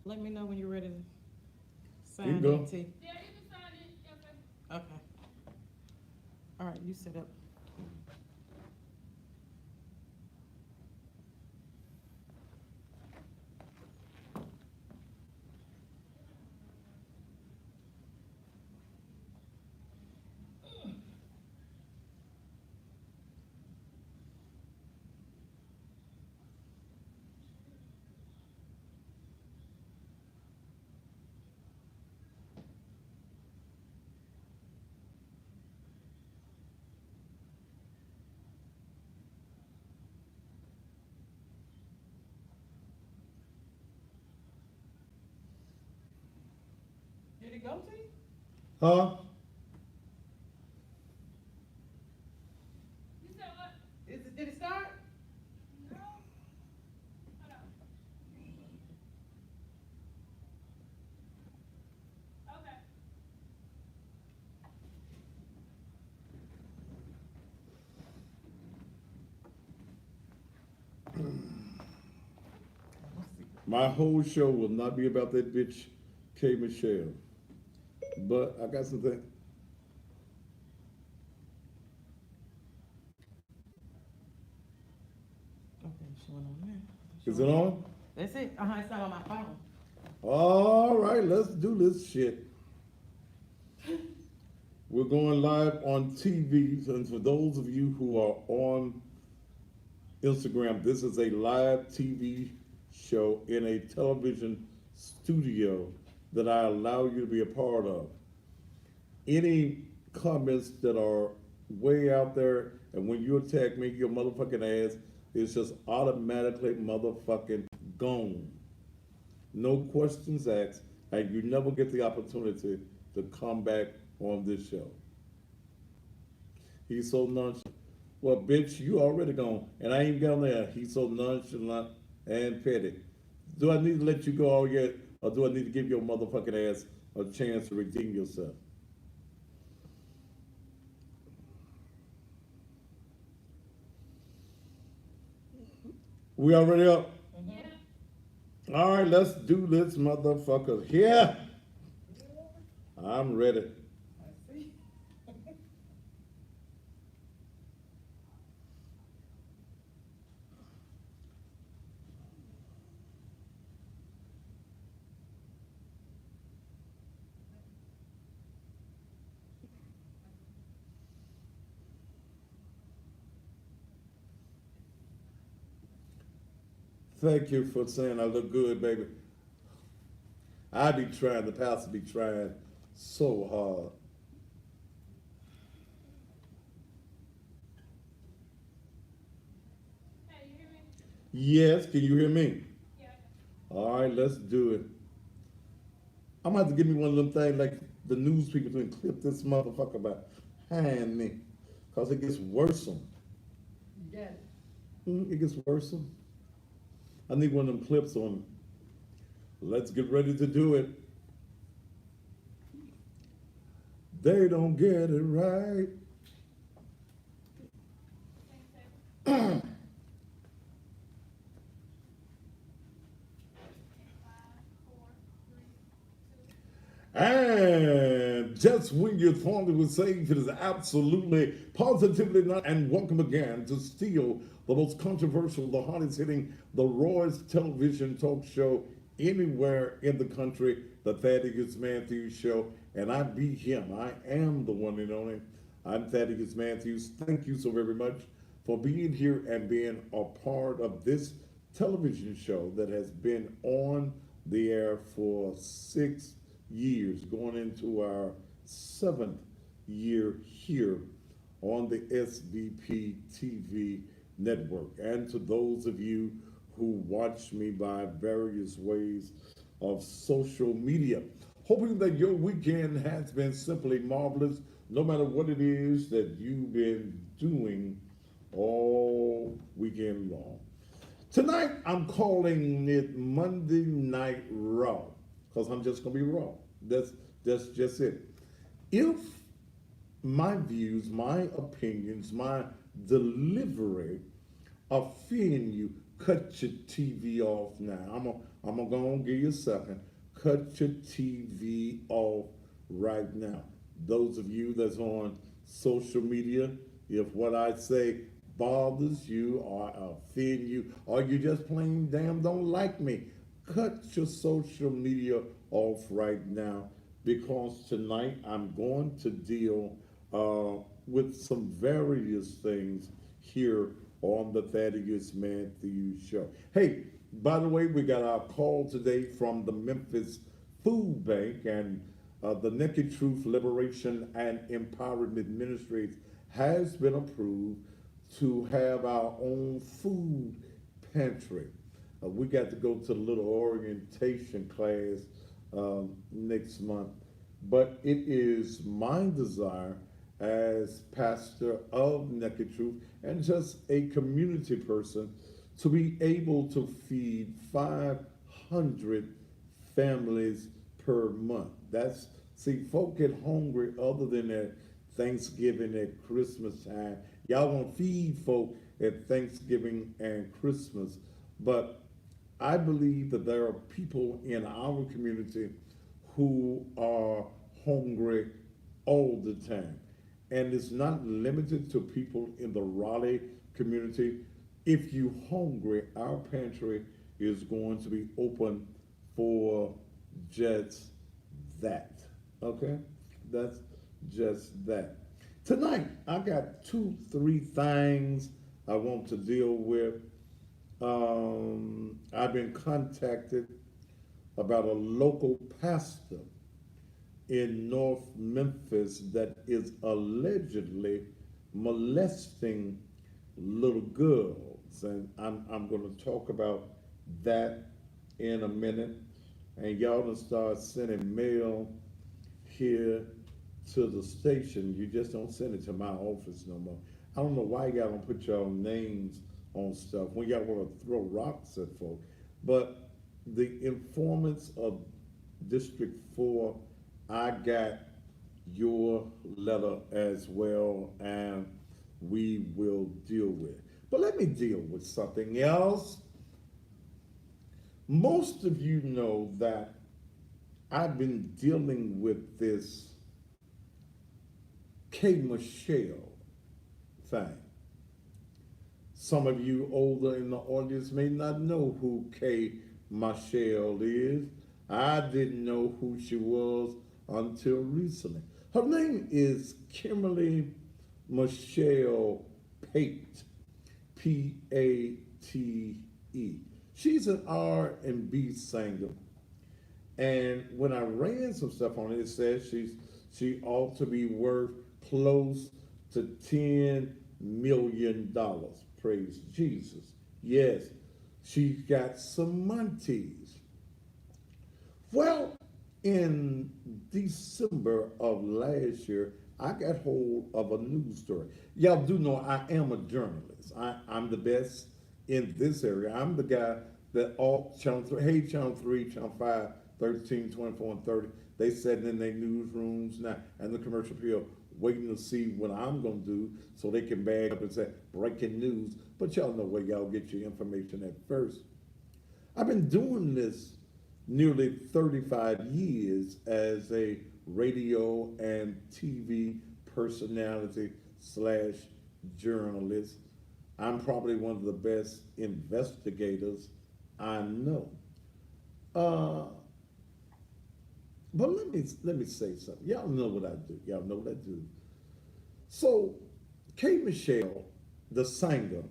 Let me know when you're ready to You can sign go. in, T. Yeah, you can sign in. Okay. All right, you set up. Did it go, T? Huh? You said what? Did it start? No. Hold on. Okay. My whole show will not be about that bitch K Michelle. But I got something. Okay, showing on there. Is it Showing. on? That's it. It's not on my phone. All right, let's do this shit. We're going live on TV. And for those of you who are on Instagram, this is a live TV show in a television studio that I allow you to be a part of. Any comments that are way out there, and when you attack me, your motherfucking ass is just automatically motherfucking gone. No questions asked, and you never get the opportunity to come back on this show. He's so nonchalant. Well, bitch, you already gone, and I ain't gone there. He's so nonchalant and petty. Do I need to let you go all yet, or do I need to give your motherfucking ass a chance to redeem yourself? We already up. Yeah. All right, let's do this, motherfucker. Here, I'm ready. I see. Thank you for saying I look good, baby. I be trying, the pastor be trying so hard. Hey, you hear me? Yes, can you hear me? Yeah. All right, let's do it. I'm gonna have to give me one of them things like the news people can clip this motherfucker behind me. Cause it gets worse. You got it. It gets worse. I need one of them clips on. Let's get ready to do it. They don't get it right. And just when you thought it was safe, it is absolutely, positively not. And welcome again to Steal, the most controversial, the hottest hitting, the rawest television talk show anywhere in the country, the Thaddeus Matthews Show. And I be him. I am the one and only. I'm Thaddeus Matthews. Thank you so very much for being here and being a part of this television show that has been on the air for 6 years, going into our seventh year here on the SVP TV network. And to those of you who watch me by various ways of social media, hoping that your weekend has been simply marvelous, no matter what it is that you've been doing all weekend long. Tonight, I'm calling it Monday Night Raw because I'm just gonna be raw. That's just it. If my views, my opinions, my delivery offend you, cut your TV off now. I'm gonna go and give you a second. Cut your TV off right now. Those of you that's on social media, if what I say bothers you or offend you, or you just plain damn don't like me, cut your social media off right now because tonight I'm going to deal with some various things here on the Thaddeus Matthews Show. Hey, by the way, we got our call today from the Memphis Food Bank, and the Naked Truth Liberation and Empowerment Ministries has been approved to have our own food pantry. We got to go to a little orientation class next month, but it is my desire as pastor of Naked Truth and just a community person to be able to feed 500 families per month. That's, see, folk get hungry other than at Thanksgiving, at Christmas time. Y'all want to feed folk at Thanksgiving and Christmas, but I believe that there are people in our community who are hungry all the time. And it's not limited to people in the Raleigh community. If you hungry, our pantry is going to be open for just that. Okay? That's just that. Tonight, I got 3 things I want to deal with. I've been contacted about a local pastor in North Memphis that is allegedly molesting little girls. And I'm going to talk about that in a minute. And y'all gonna start sending mail here to the station. You just don't send it to my office no more. I don't know why y'all don't put your names on stuff when y'all want to throw rocks at folk. But the informants of District 4, I got your letter as well, and we will deal with it. But let me deal with something else. Most of you know that I've been dealing with this K. Michelle thing. Some of you older in the audience may not know who K. Michelle is. I didn't know who she was until recently. Her name is Kimberly Michelle Pate, P-A-T-E. She's an R&B singer. And when I ran some stuff on it, it says she ought to be worth close to $10 million. Praise Jesus. Yes, she's got some monties. Well, in December of last year, I got hold of a news story. Y'all do know I am a journalist. I'm the best in this area. I'm the guy that all Channel 3, hey, Channel 3, Channel 5, 13, 24, and 30, they sitting in their newsrooms now and the commercial field waiting to see what I'm going to do so they can bag up and say, breaking news. But y'all know where y'all get your information at first. I've been doing this nearly 35 years as a radio and TV personality slash journalist. I'm probably one of the best investigators I know. But let me say something. Y'all know what I do. Y'all know what I do. So, K. Michelle, the singer,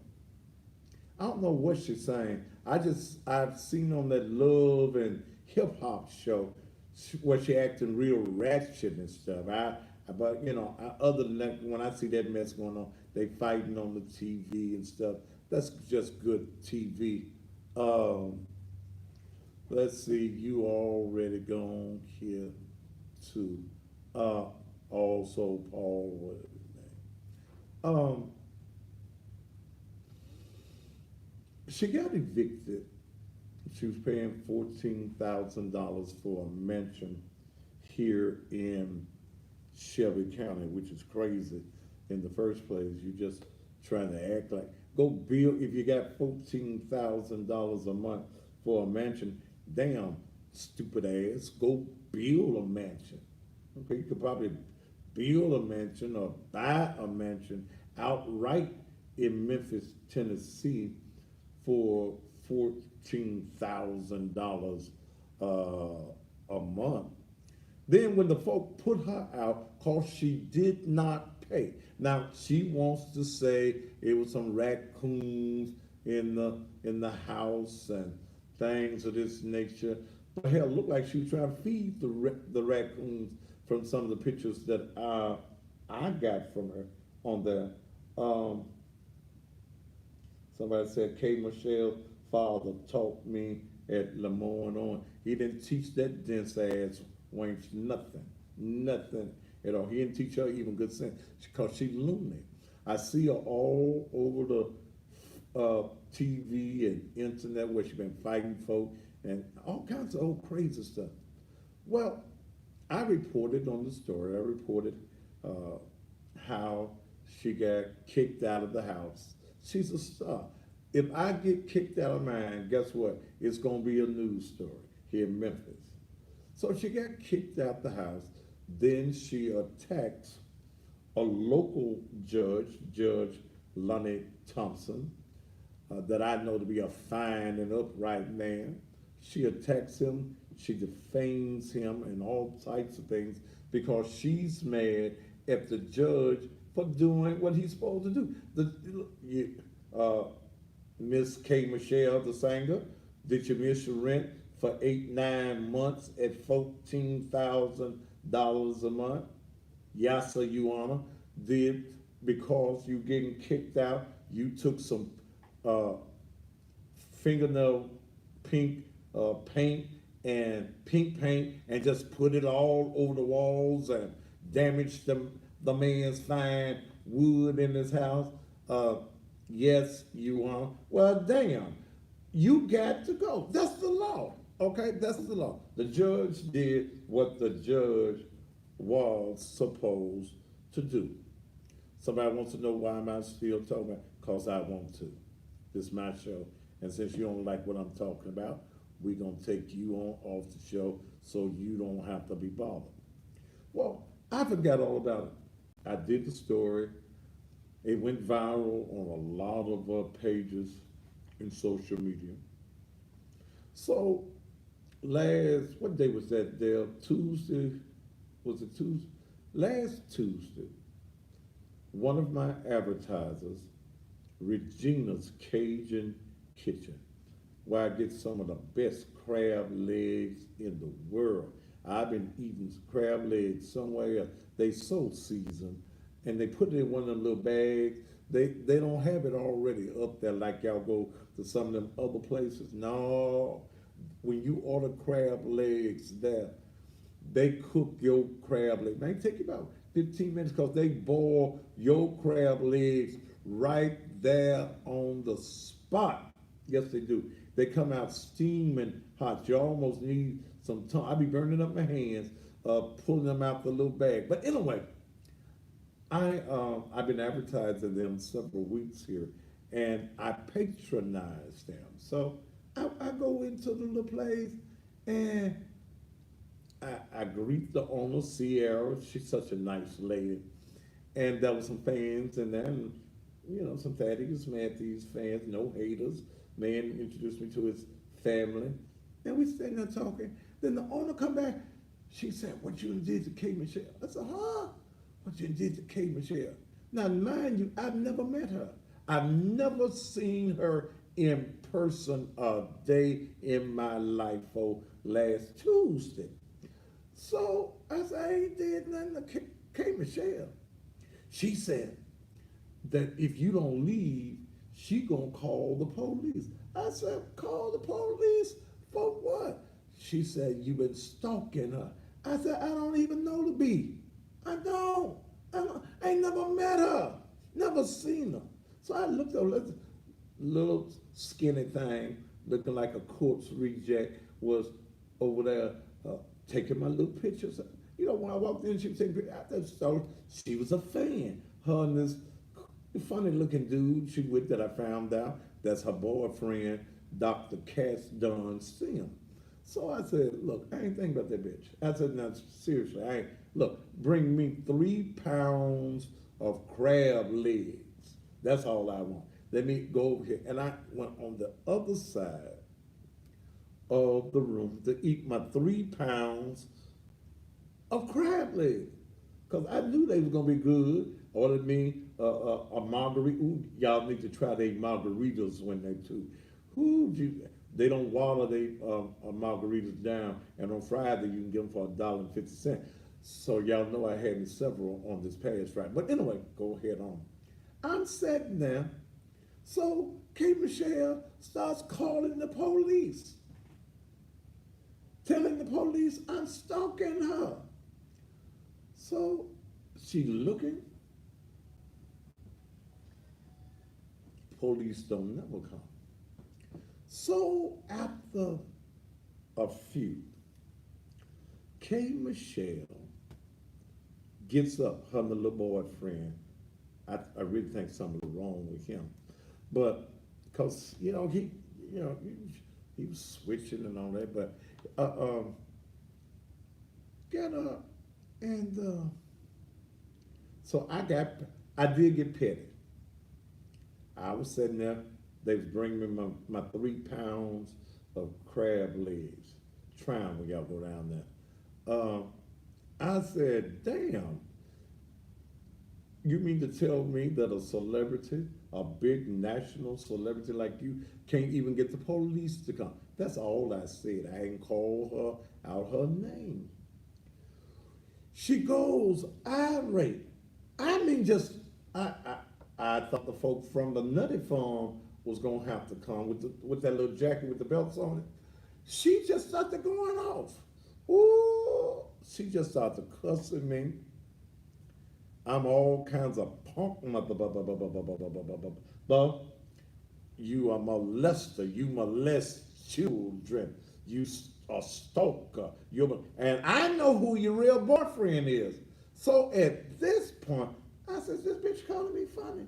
I don't know what she's saying. I've seen on that Love and Hip Hop show where she acting real ratchet and stuff. But other than that, when I see that mess going on, they fighting on the TV and stuff. That's just good TV. Let's see, you already gone here too. Also Paul, what is his name? She got evicted. She was paying $14,000 for a mansion here in Shelby County, which is crazy in the first place. You're just trying to act like, Go build if you got $14,000 a month for a mansion. Damn, stupid ass. Go build a mansion. Okay, you could probably build a mansion or buy a mansion outright in Memphis, Tennessee for $14,000 a month. Then when the folk put her out, cause she did not pay. Now she wants to say it was some raccoons in the house and things of this nature. But hell, looked like she was trying to feed the raccoons from some of the pictures that I got from her on there. Um, Somebody said K. Michelle's father taught me at Lemoyne on. He didn't teach that dense ass wench nothing. Nothing at all. He didn't teach her even good sense because she's loony. I see her all over the TV and internet where she's been fighting folk and all kinds of old crazy stuff. Well, I reported on the story. I reported uh, how she got kicked out of the house. She's a star. If I get kicked out of mine, guess what? It's going to be a news story here in Memphis. So she got kicked out the house. Then she attacks a local judge, Judge Lonnie Thompson, that I know to be a fine and upright man. She attacks him, she defames him, and all types of things because she's mad at the judge for doing what he's supposed to do. Miss K. Michelle, the singer, did you miss your rent for 8, 9 months at $14,000 a month? Yes, sir, Your Honor. Did because you getting kicked out, you took some uh, fingernail pink paint and pink paint and just put it all over the walls and damaged the man's fine wood in his house. Uh, yes, you are. Well, damn, you got to go. That's the law. Okay, that's the law. The judge did what the judge was supposed to do. Somebody wants to know why am I still talking about? Because I want to. This is my show. And since you don't like what I'm talking about, we're going to take you on off the show so you don't have to be bothered. Well, I forgot all about it. I did the story. It went viral on a lot of pages in social media. So what day was that, Dale? Tuesday, was it Tuesday? Last Tuesday, one of my advertisers, Regina's Cajun Kitchen, where I get some of the best crab legs in the world. I've been eating crab legs somewhere else. They so seasoned, and they put it in one of them little bags. They don't have it already up there like y'all go to some of them other places. No, when you order crab legs there, they cook your crab leg. May take you about 15 minutes because they boil your crab legs right there on the spot. Yes, they do. They come out steaming hot. You almost need some time. I be burning up my hands, pulling them out the little bag. But anyway, I've been advertising them several weeks here, and I patronize them. So I go into the little place, and I greet the owner, Sierra. She's such a nice lady. And there was some fans and then, some Thaddeus Matthews fans, no haters. Man introduced me to his family. And we sitting there talking. Then the owner come back. She said, what you did to K. Michelle? I said, huh? What you did to K. Michelle? Now, mind you, I've never met her. I've never seen her in person a day in my life for last Tuesday. So I said, I ain't did nothing to K. Michelle. She said that if you don't leave, she gonna call the police. I said, call the police for what? She said, you been stalking her. I said, I don't even know the B. I don't. I ain't never met her. Never seen her. So I looked over this little skinny thing looking like a corpse reject was over there taking my little pictures. When I walked in, she was taking pictures. I just thought she was a fan. Her and this The funny looking dude she with that I found out, that's her boyfriend, Dr. Cass Don Sim. So I said, look, I ain't thinking about that bitch. I said, no, seriously, I ain't. Look, bring me 3 pounds of crab legs. That's all I want. Let me go over here. And I went on the other side of the room to eat my 3 pounds of crab legs. Because I knew they was going to be good. Ordered me a margarita. Ooh, y'all need to try their margaritas when they too. They don't water their margaritas down. And on Friday, you can get them for $1.50. So y'all know I had me several on this past Friday. But anyway, go ahead on. I'm sitting there. So Kate Michelle starts calling the police, telling the police I'm stalking her. So she looking. Police don't never come. So after a few, Kay Michelle gets up, her little boyfriend. I really think something was wrong with him. But because, he was switching and all that, but get up and so I did get petty. I was sitting there, they was bringing me my 3 pounds of crab legs. Trying when y'all go down there. I said, damn, you mean to tell me that a celebrity, a big national celebrity like you, can't even get the police to come? That's all I said. I didn't call her out her name. She goes irate. I mean, I thought the folk from the Nutty Farm was gonna have to come with that little jacket with the belts on it. She just started going off. Ooh, she just started cussing me. I'm all kinds of punk mother. You are molester. You molest children. You a stalker. And I know who your real boyfriend is. So at this point, I said, this bitch calling me funny.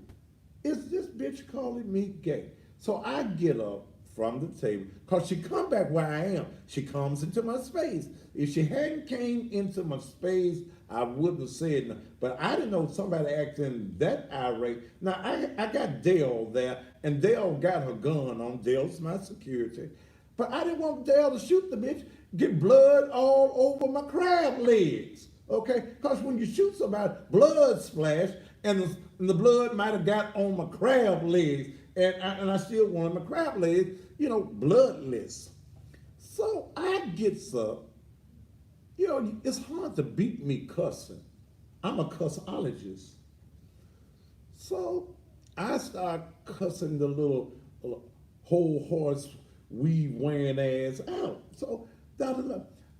Is this bitch calling me gay? So I get up from the table, because she come back where I am. She comes into my space. If she hadn't came into my space, I wouldn't have said nothing. But I didn't know somebody acting that irate. Now, I got Dale there, and Dale got her gun on. Dale's my security. But I didn't want Dale to shoot the bitch, get blood all over my crab legs. Okay? Because when you shoot somebody, blood splash, and the blood might have got on my crab legs. And I still wanted my crab legs, bloodless. So I gets up. It's hard to beat me cussing. I'm a cussologist. So I start cussing the little whole horse weave wearing ass out. So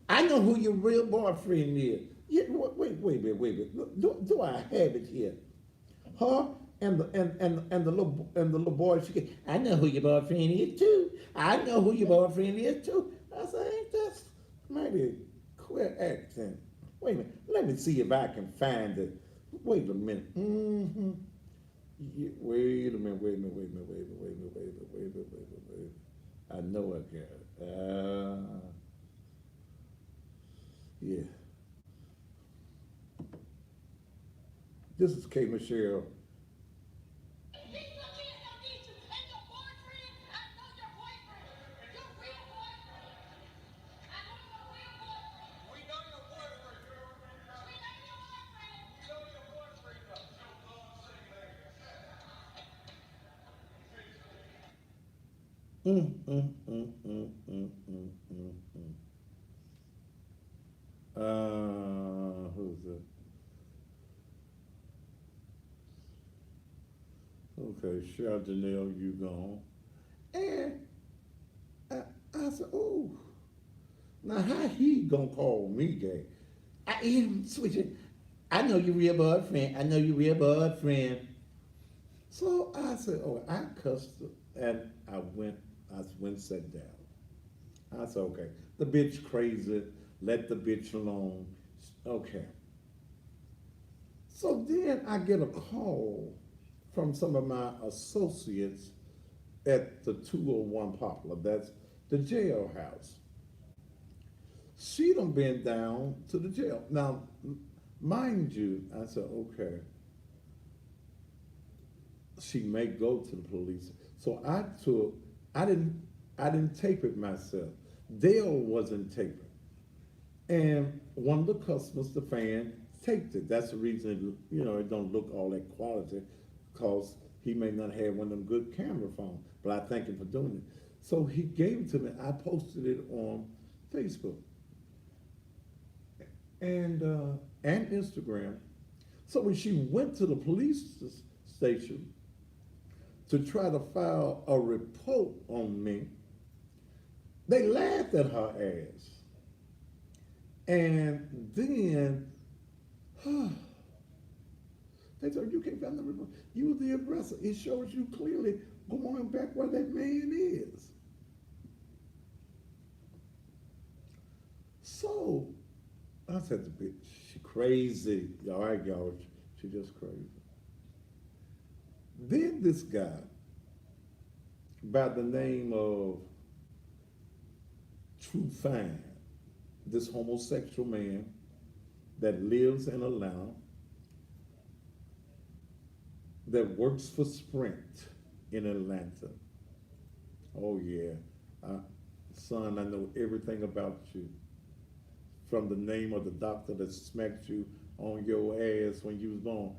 I know who your real boyfriend is. Yeah, wait. Do I have it here? Huh? And the little boy, I know who your boyfriend is too. I know who your boyfriend is too. I said, ain't that maybe quit acting? Wait a minute, let me see if I can find it. Wait a minute. Yeah, wait a minute. I know I got it. Yeah. This is Kay Michelle. Mm, mm, mm, mm, mm, mm, mm, mm. Who's it? Okay, Chardonnay, you gone. And I said, oh, now how he gonna call me gay? I am switching. I know your real boyfriend. I know your real boyfriend. So I said, oh, I cussed her, and I went and sat down. I said, okay, the bitch crazy, let the bitch alone. Okay. So then I get a call from some of my associates at the 201 Poplar. That's the jailhouse. She done been down to the jail. Now, mind you, I said, okay, she may go to the police. So I didn't, I didn't tape it myself. Dale wasn't taping. And one of the customers, the fan, taped it. That's the reason it don't look all that quality, because he may not have one of them good camera phones. But I thank him for doing it. So he gave it to me. I posted it on Facebook and Instagram. So when she went to the police station to try to file a report on me, they laughed at her ass. And then they told her, you can't file the report. You were the aggressor. It shows you clearly going back where that man is. So I said, the bitch, she crazy. All right, y'all, she just crazy. Then this guy, by the name of True Fine, this homosexual man that lives in Atlanta, that works for Sprint in Atlanta. Oh yeah, son, I know everything about you. From the name of the doctor that smacked you on your ass when you was born,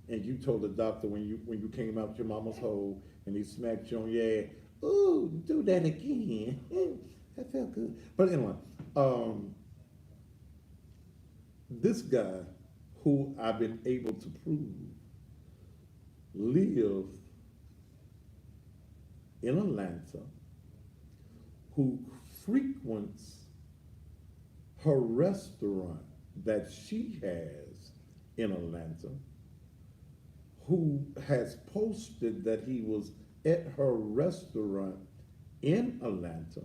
and you told the doctor when you came out your mama's hole and he smacked you on your ass, ooh, do that again. That felt good. But anyway, this guy, who I've been able to prove lives in Atlanta, who frequents her restaurant that she has in Atlanta, who has posted that he was at her restaurant in Atlanta.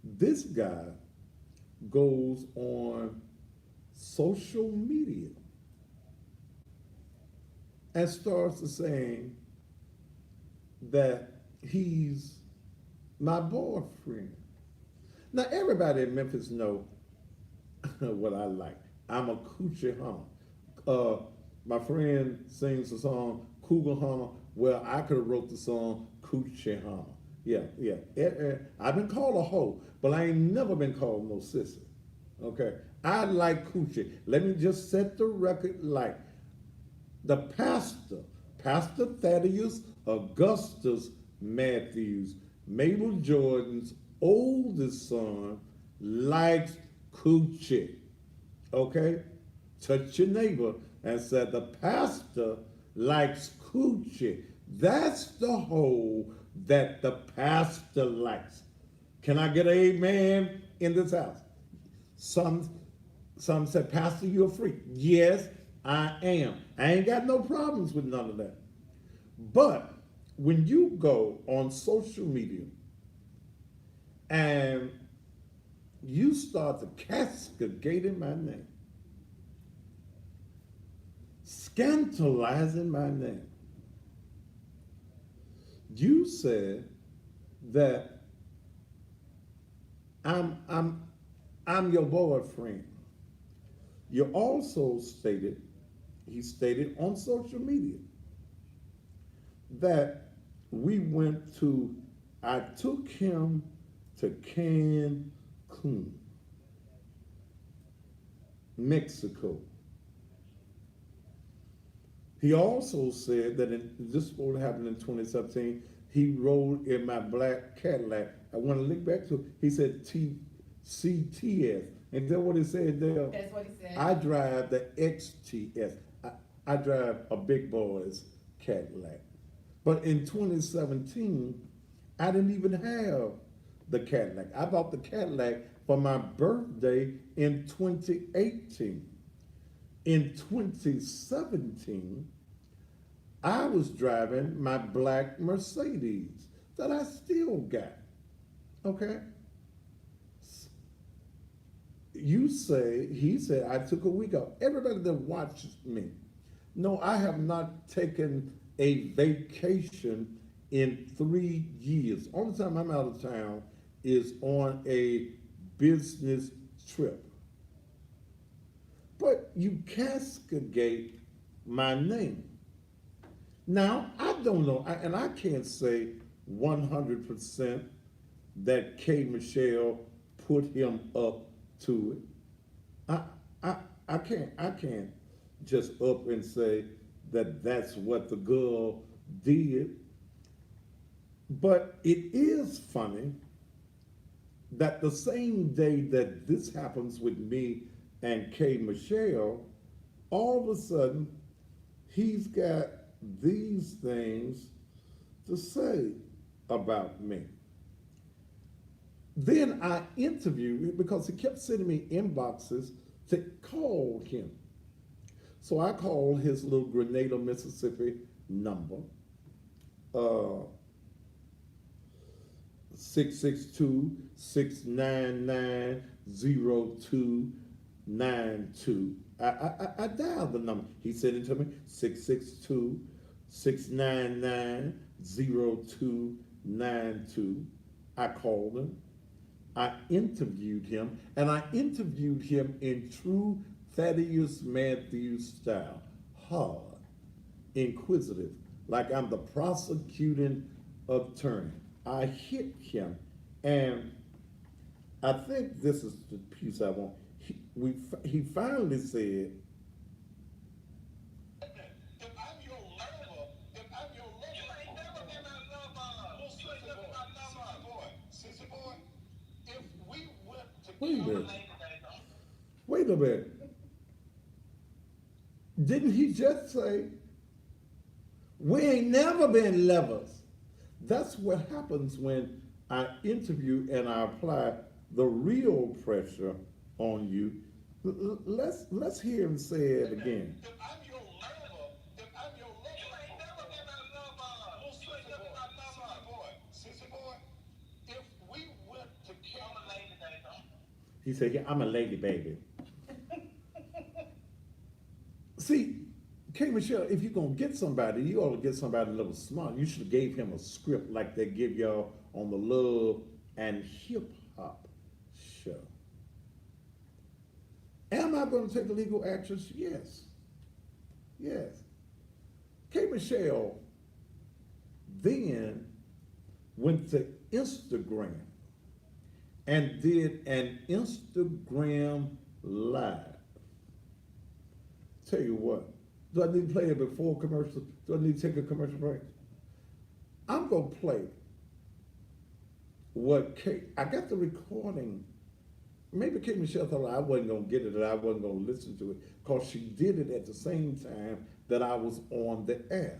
This guy goes on social media and starts to saying that he's my boyfriend. Now everybody in Memphis know what I like. I'm a coochie hunter. My friend sings the song Cougar Hunter. Well, I could have wrote the song Coochie Hunter. Yeah. I've been called a hoe, but I ain't never been called no sissy. Okay? I like coochie. Let me just set the record like the Pastor Thaddeus Augustus Matthews, Mabel Jordan's oldest son, likes coochie. Okay? Touch your neighbor and say the pastor likes coochie. That's the hoe that the pastor likes. Can I get an amen in this house? Some said, Pastor, you're a freak. Yes, I am. I ain't got no problems with none of that. But when you go on social media and you start to cascade in my name, scandalizing my name, you said that I'm your boyfriend. You also stated, he stated on social media, that I took him to Cancun, Mexico. He also said that this what happened in 2017. He rode in my black Cadillac. I want to link back to it. He said CTS. And then what he said there? That's what he said. I drive the XTS. I drive a big boy's Cadillac. But in 2017, I didn't even have the Cadillac. I bought the Cadillac for my birthday in 2018. In 2017, I was driving my black Mercedes that I still got. Okay? He said, I took a week off. Everybody that watches me No, I have not taken a vacation in 3 years. Only time I'm out of town is on a business trip. But you castigate my name. Now, I don't know, and I can't say 100% that K. Michelle put him up to it. I, I can't just up and say that that's what the girl did. But it is funny that the same day that this happens with me and K. Michelle, all of a sudden he's got these things to say about me. Then I interviewed because he kept sending me inboxes to call him. So I called his little Grenada, Mississippi number, uh, 662 I dialed the number. He sent it to me, 662-699-0292. I called him. I interviewed him, and I interviewed him in true Thaddeus Matthews style. Hard, inquisitive, like I'm the prosecuting attorney. I hit him, and I think this is the piece I want. He finally said, If I'm your lover, if I'm your lover, you ain't never been my lover. Well, you ain't never been my lover. Sissy boy, if we went to wait a kill minute, wait a minute. Didn't he just say, we ain't never been lovers? That's what happens when I interview and I apply the real pressure on you. Let's hear him say it again. if I'm your lover, if I'm your lover, you ain't never been my lover. Well, you ain't never been my lover. Sissy boy, if we went to kill a lady, He said, yeah, I'm a lady, baby. See, K. Michelle, if you're gonna get somebody, you ought to get somebody a little smart. You should have gave him a script like they give y'all on the Love and Hip Hop show. Am I going to take legal actions? Yes. Yes. K. Michelle then went to Instagram and did an Instagram live. Tell you what, do I need to play it before commercial? Do I need to take a commercial break? I'm gonna play what Kate. I got the recording. Maybe Kate Michelle thought I wasn't gonna get it and I wasn't gonna listen to it because she did it at the same time that I was on the air,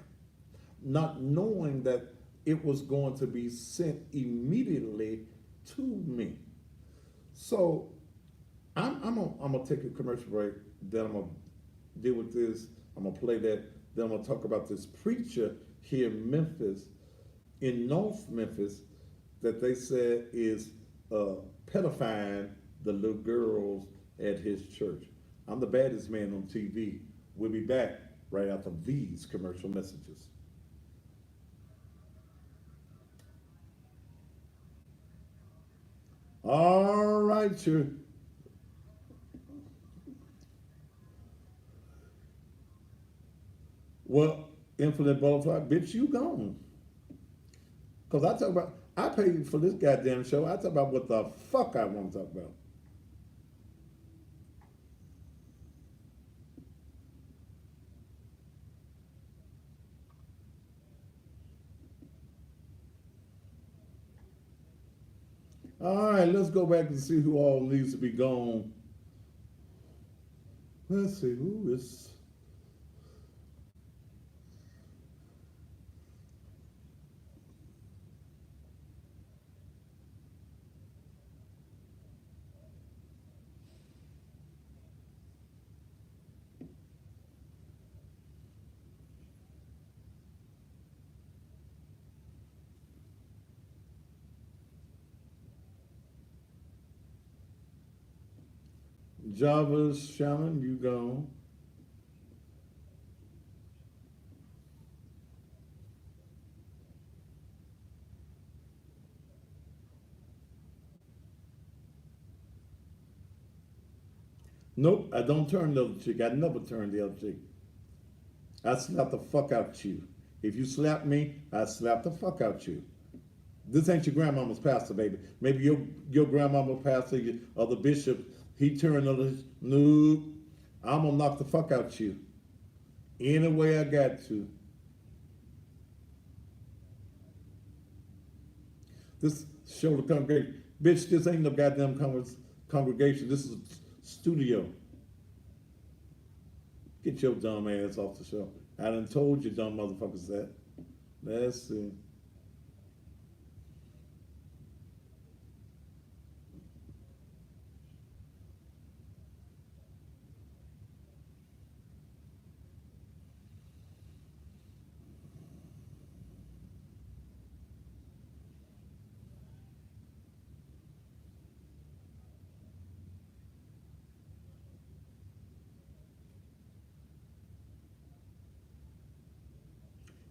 not knowing that it was going to be sent immediately to me. So I'm gonna take a commercial break. Then I'm gonna deal with this. I'm gonna play that. Then I'm gonna talk about this preacher here in Memphis, in North Memphis, that they said is pedifying the little girls at his church. I'm the baddest man on TV. We'll be back right after these commercial messages. All right, you. Well, Infinite Butterfly, bitch, you gone. Because I talk about, I paid for this goddamn show. I talk about what the fuck I want to talk about. All right, let's go back and see who all needs to be gone. Let's see who is. Java's Shannon, you gone. Nope, I don't turn the other cheek. I never turn the other cheek. I slap the fuck out you. If you slap me, I slap the fuck out you. This ain't your grandmama's pastor, baby. Maybe your grandmama's pastor or the bishop, he turned on his, nope, I'm gonna knock the fuck out you. Any way I got to. This show the congregation. Bitch, this ain't no goddamn congregation. This is a studio. Get your dumb ass off the show. I done told you dumb motherfuckers that. Let's see.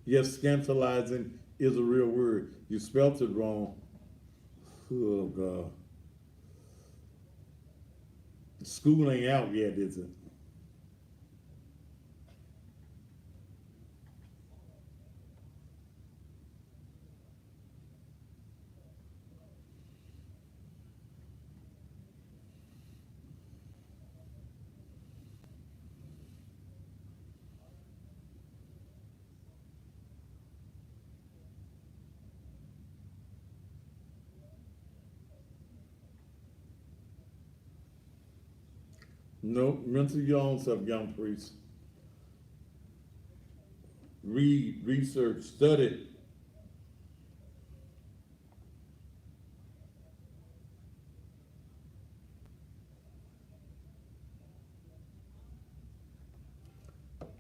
Yes, scandalizing is a real word. You spelt it wrong. Oh, God. School ain't out yet, is it? Nope. Mental your own self, young priest. Read, research, study.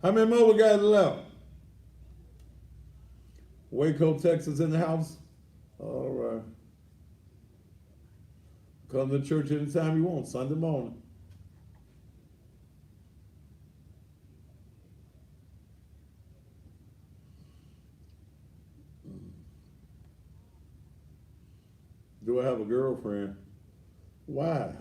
How many more we got left? Waco, Texas in the house? All right. Come to church anytime you want, Sunday morning. Do I have a girlfriend? Why?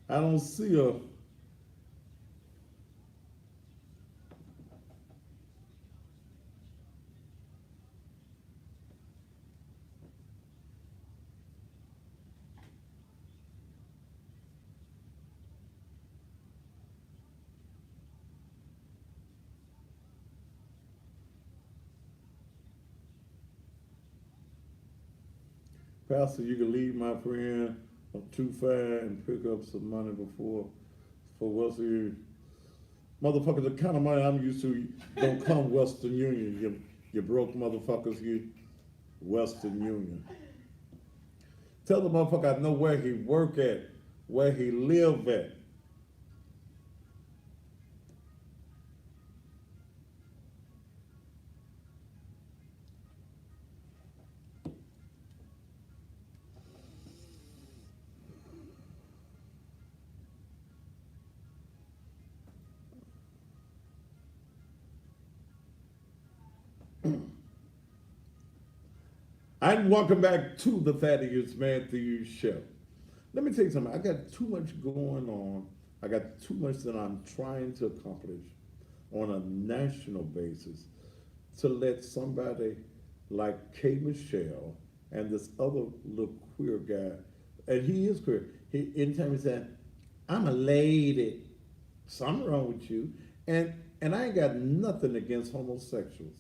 I don't see a. Pastor, you can leave my friend too far and pick up some money before for Western motherfucker. The kind of money I'm used to don't come Western Union. You broke motherfuckers. You Western Union. Tell the motherfucker I know where he work at, where he live at. And welcome back to the Thaddeus Matthews Show. Let me tell you something. I got too much going on. I got too much that I'm trying to accomplish on a national basis to let somebody like K. Michelle and this other little queer guy, and he is queer. He anytime he said, "I'm a lady," something wrong with you, and I ain't got nothing against homosexuals,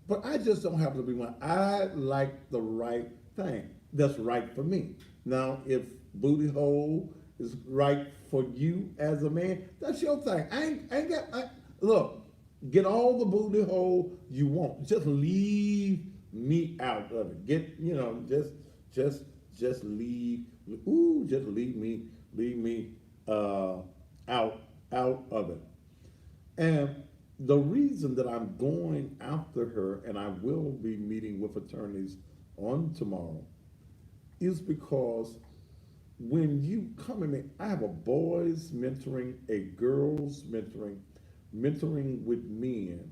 but I just don't happen to be one. I like the right thing that's right for me. Now, if booty hole is right for you as a man, that's your thing. Look, get all the booty hole you want. Just leave me out of it. Just just leave. Just leave me uh, out of it. And the reason that I'm going after her, and I will be meeting with attorneys on tomorrow, is because when you come in, I have a boys mentoring, a girls mentoring, mentoring with men.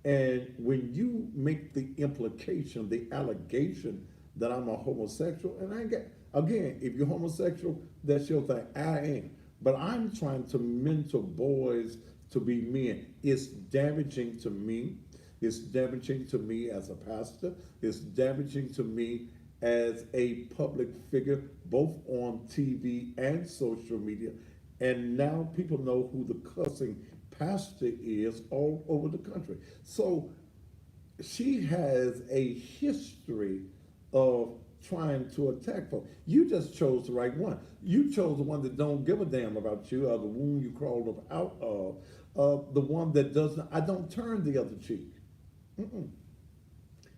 And when you make the implication, the allegation that I'm a homosexual, and I get, again, if you're homosexual, that's your thing. I am. But I'm trying to mentor boys to be men. It's damaging to me. It's damaging to me as a pastor. It's damaging to me as a public figure, both on TV and social media. And now people know who the cussing pastor is all over the country. So she has a history of trying to attack folks. You just chose the right one. You chose the one that don't give a damn about you, or the wound you crawled up out of, the one that doesn't. I don't turn the other cheek. Mm-mm.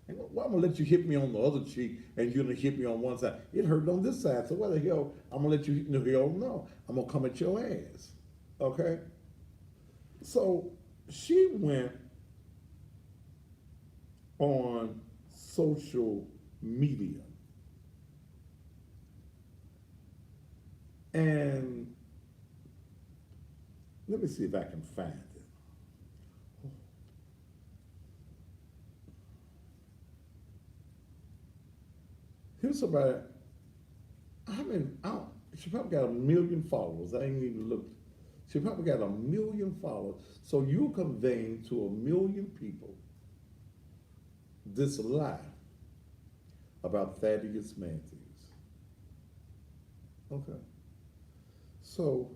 Well, I'm gonna let you hit me on the other cheek, and you're gonna hit me on one side. It hurt on this side, so what the hell? I'm gonna let you hit the hell no. I'm gonna come at your ass. Okay. So she went on social media, and let me see if I can find it. Here's somebody. She probably got 1 million followers. I ain't even looked. She probably got 1 million followers. So you're conveying to 1 million people this lie about Thaddeus Matthews. Okay. So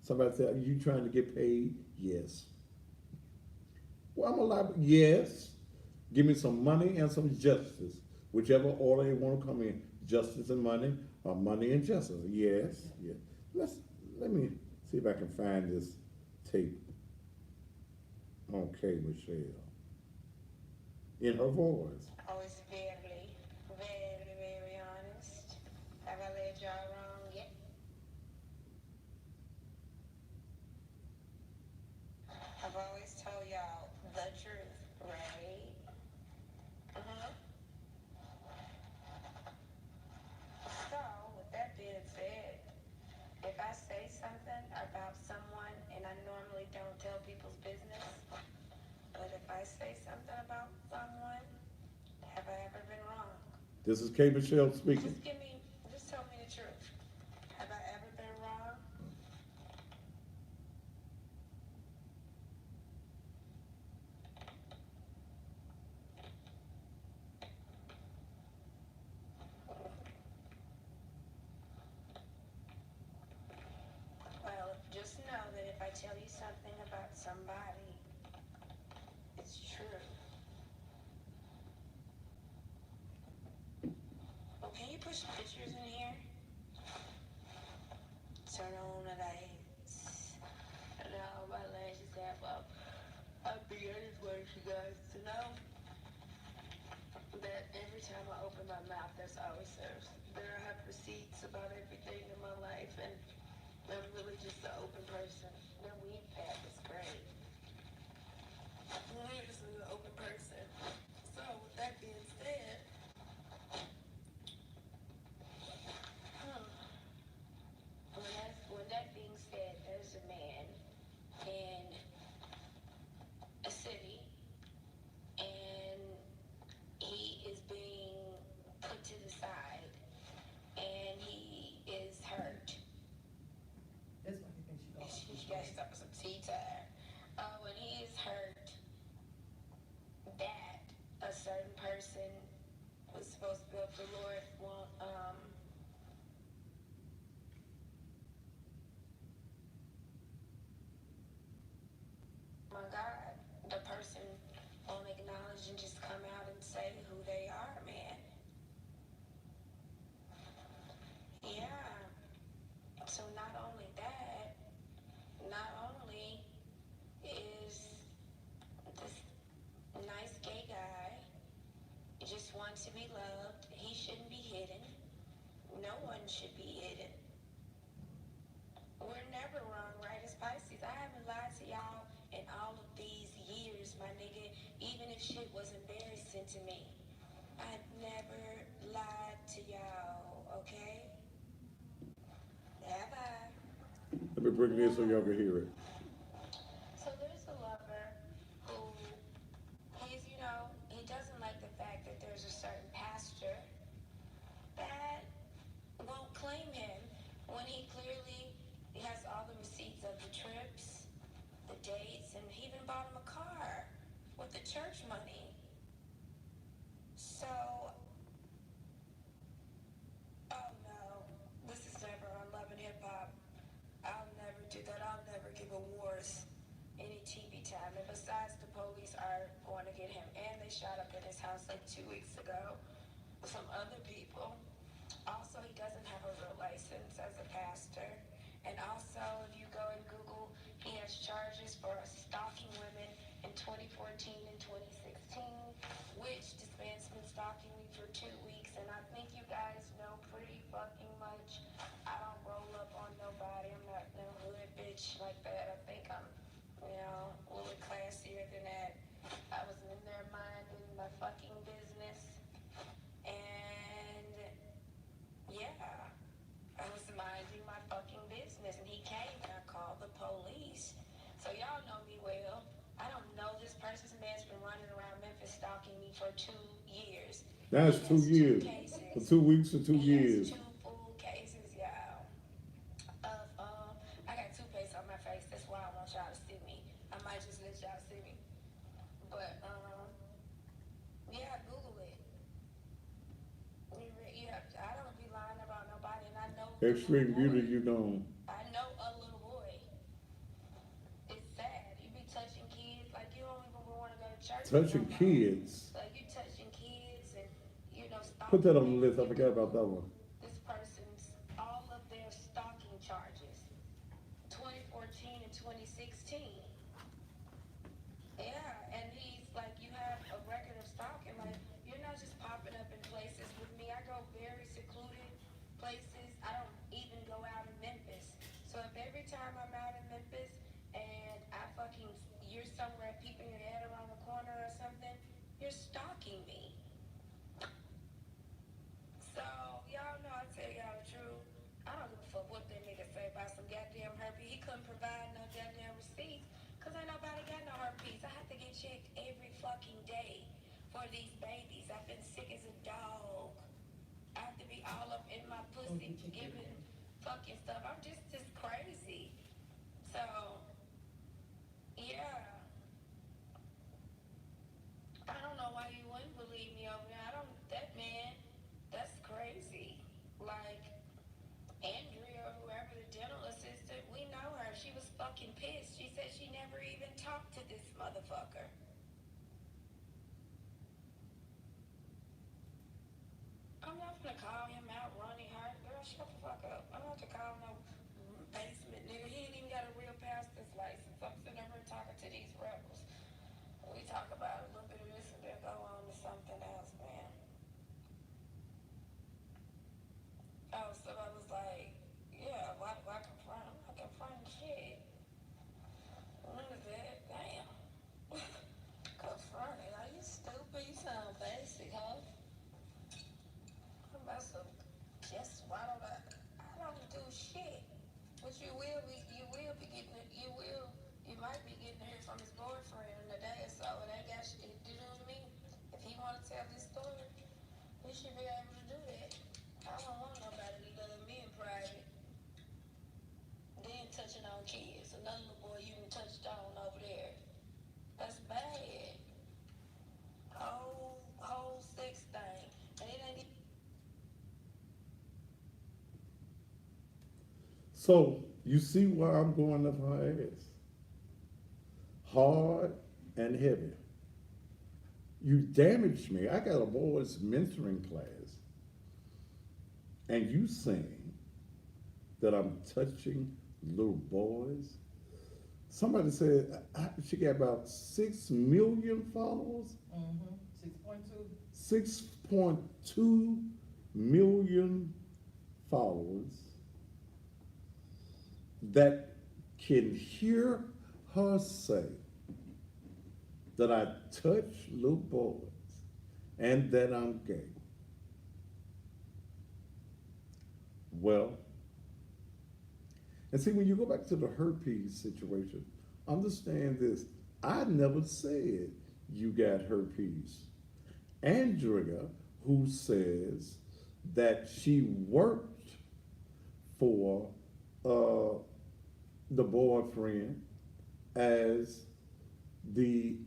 somebody said, are you trying to get paid? Yes. Well, I'm a lie. Yes. Give me some money and some justice. Whichever order they want to come in. Justice and money, or money and justice. Yes. Yes. Let me see if I can find this tape. Okay, Michelle. In her voice. I was very, very, very honest. Have I led y'all wrong yet? I've always told y'all the truth, right? So, with that being said, if I say something about someone, and I normally don't tell people's business, but if I say something about someone, have I ever been wrong? This is K. Michelle speaking. Just tell me the truth. Have I ever been wrong? Well, just know that if I tell you something about somebody, it's true. Well, can you push pictures in here? Turn on the lights. Now my lashes have up. I just want you guys to know that every time I open my mouth, there I have receipts about everything in my life, and I'm really just an open person. The weed pack is great. I'm really just an open person. So, with that being said, when that being said, there's a man in a city, and he is being put to the side, and he is hurt. That's why he thinks she She's got some tea time. When he is hurt, to be loved. He shouldn't be hidden. No one should be hidden. We're never wrong, right? As Pisces, I haven't lied to y'all in all of these years, my nigga. Even if shit was embarrassing to me, I've never lied to y'all, okay? Have I? Let me bring this so y'all can hear it. So there's a lover who he doesn't like the fact that there's a certain pastor that won't claim him when he clearly has all the receipts of the trips, the dates, and he even bought him a car with the church money. So, oh no, this is never on Love and Hip Hop. I'll never do that. I'll never give awards any TV time. And besides, the police are going to get him. And they shot up in his house like 2 weeks ago with some other people. Also, he doesn't have a real license as a pastor. And also, if you go and Google, he has charges for stalking women in 2014 and 2016, which this man's been stalking me for 2 weeks. And I think you guys know pretty fucking much. I don't roll up on nobody. I'm not no hood bitch like that. I think I'm, a little classier than that. I was in there minding my fucking business. And yeah, I was minding my fucking business, and he came and I called the police. So y'all know me well. I don't know this person. This man's been running around Memphis stalking me for 2 years. That's He 2 has years. For 2 weeks or 2 He years. has 2 full cases, y'all. I got toothpaste on my face. That's why I want y'all to see me. I might just let y'all see me. But yeah, Google it. I don't be lying about nobody, and I know Extreme beauty, you know. I know a little boy. It's sad. You be touching kids like you don't even want to go to church. Touching kids. Like you touching kids and Put that on the list. I forgot about that one. This person's all of their stalking charges, 2014 and 2016. Yeah, and he's like, you have a record of stalking. Like, you're not just popping up in places with me. I go very secluded places. I don't even go out in Memphis. So if every time I'm out in Memphis and you're somewhere peeping your head around the corner or something, you're stalking me. So, y'all know I tell y'all the truth. I don't give a fuck what that nigga say about some goddamn herpes. He couldn't provide no goddamn receipts because ain't nobody got no herpes. I have to get checked every fucking day for these babies. I've been sick as a dog. I have to be all up in my pussy giving fucking stuff. I'm just crazy. So, yeah. I don't know why you wouldn't believe me over there. That's crazy. Like, Andrea, whoever the dental assistant, we know her. She was fucking pissed. She said she never even talked to this motherfucker. I'm not gonna call him out, Ronnie Hart. Girl, shut the fuck up. I'm not gonna call no basement nigga. He ain't even got a real pastor's license. I'm sitting over talking to these rebels. We talk about a little bit of this and then go on to something else, man. Oh, so I was like, yeah, why confront? I'm not confronting shit. What is that? Damn. Confronting? Are you stupid? You sound basic, huh? I'm about to guess why don't I don't do shit. But you might be getting to hear from his boyfriend in a day or so. It ain't got shit to do with me. If he want to tell this story, he should be able to do that. I don't want nobody to love me in private. Then touching on kids. Another little boy you done touched on over there. That's bad. Whole sex thing. And it ain't even. So, you see why I'm going up her ass. Hard and heavy. You damaged me. I got a boys mentoring class. And you saying that I'm touching little boys? Somebody said she got about 6 million followers. 6.2. 6.2 million followers that can hear her say that I touch little boys and that I'm gay. Well, and see, when you go back to the herpes situation, understand this. I never said you got herpes. Andrea, who says that she worked for the boyfriend as the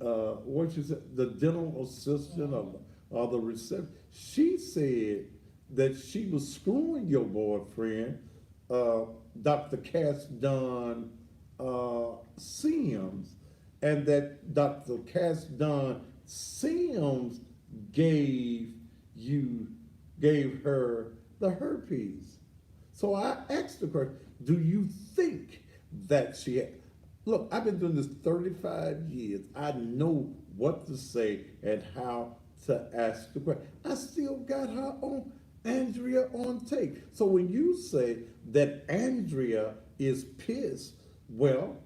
what you said, the dental assistant or the reception. She said that she was screwing your boyfriend, Dr. Cass Dunn Sims, and that Dr. Cass Dunn Sims gave her the herpes. So I asked the question, do you think that she had? Look, I've been doing this 35 years. I know what to say and how to ask the question. I still got her on Andrea on tape. So when you say that Andrea is pissed, well,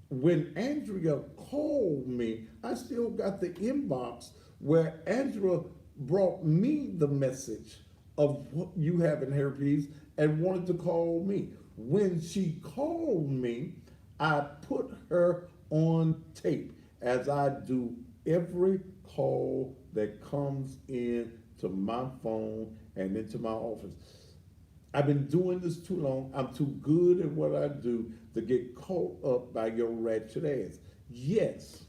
when Andrea called me, I still got the inbox where Andrea brought me the message of what you having herpes and wanted to call me. When she called me, I put her on tape, as I do every call that comes in to my phone and into my office. I've been doing this too long. I'm too good at what I do to get caught up by your ratchet ass. Yes,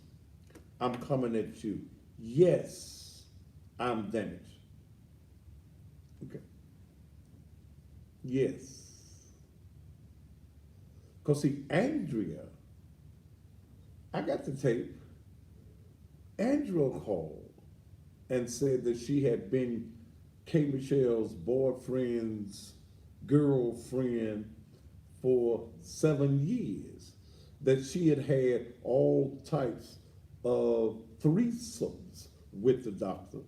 I'm coming at you. Yes, I'm damaged. Okay. Yes. Because see, Andrea, I got the tape. Andrea called and said that she had been K. Michelle's boyfriend's girlfriend for 7 years, that she had had all types of threesomes with the doctor,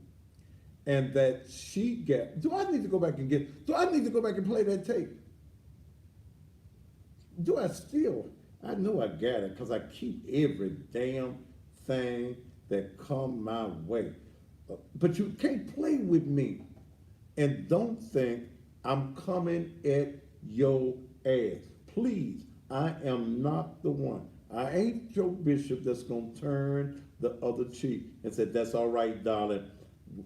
and that she got, do I need to go back and play that tape? Do I still? I know I got it because I keep every damn thing that come my way. But you can't play with me and don't think I'm coming at your ass. Please, I am not the one. I ain't your bishop that's going to turn the other cheek and say, that's all right, darling.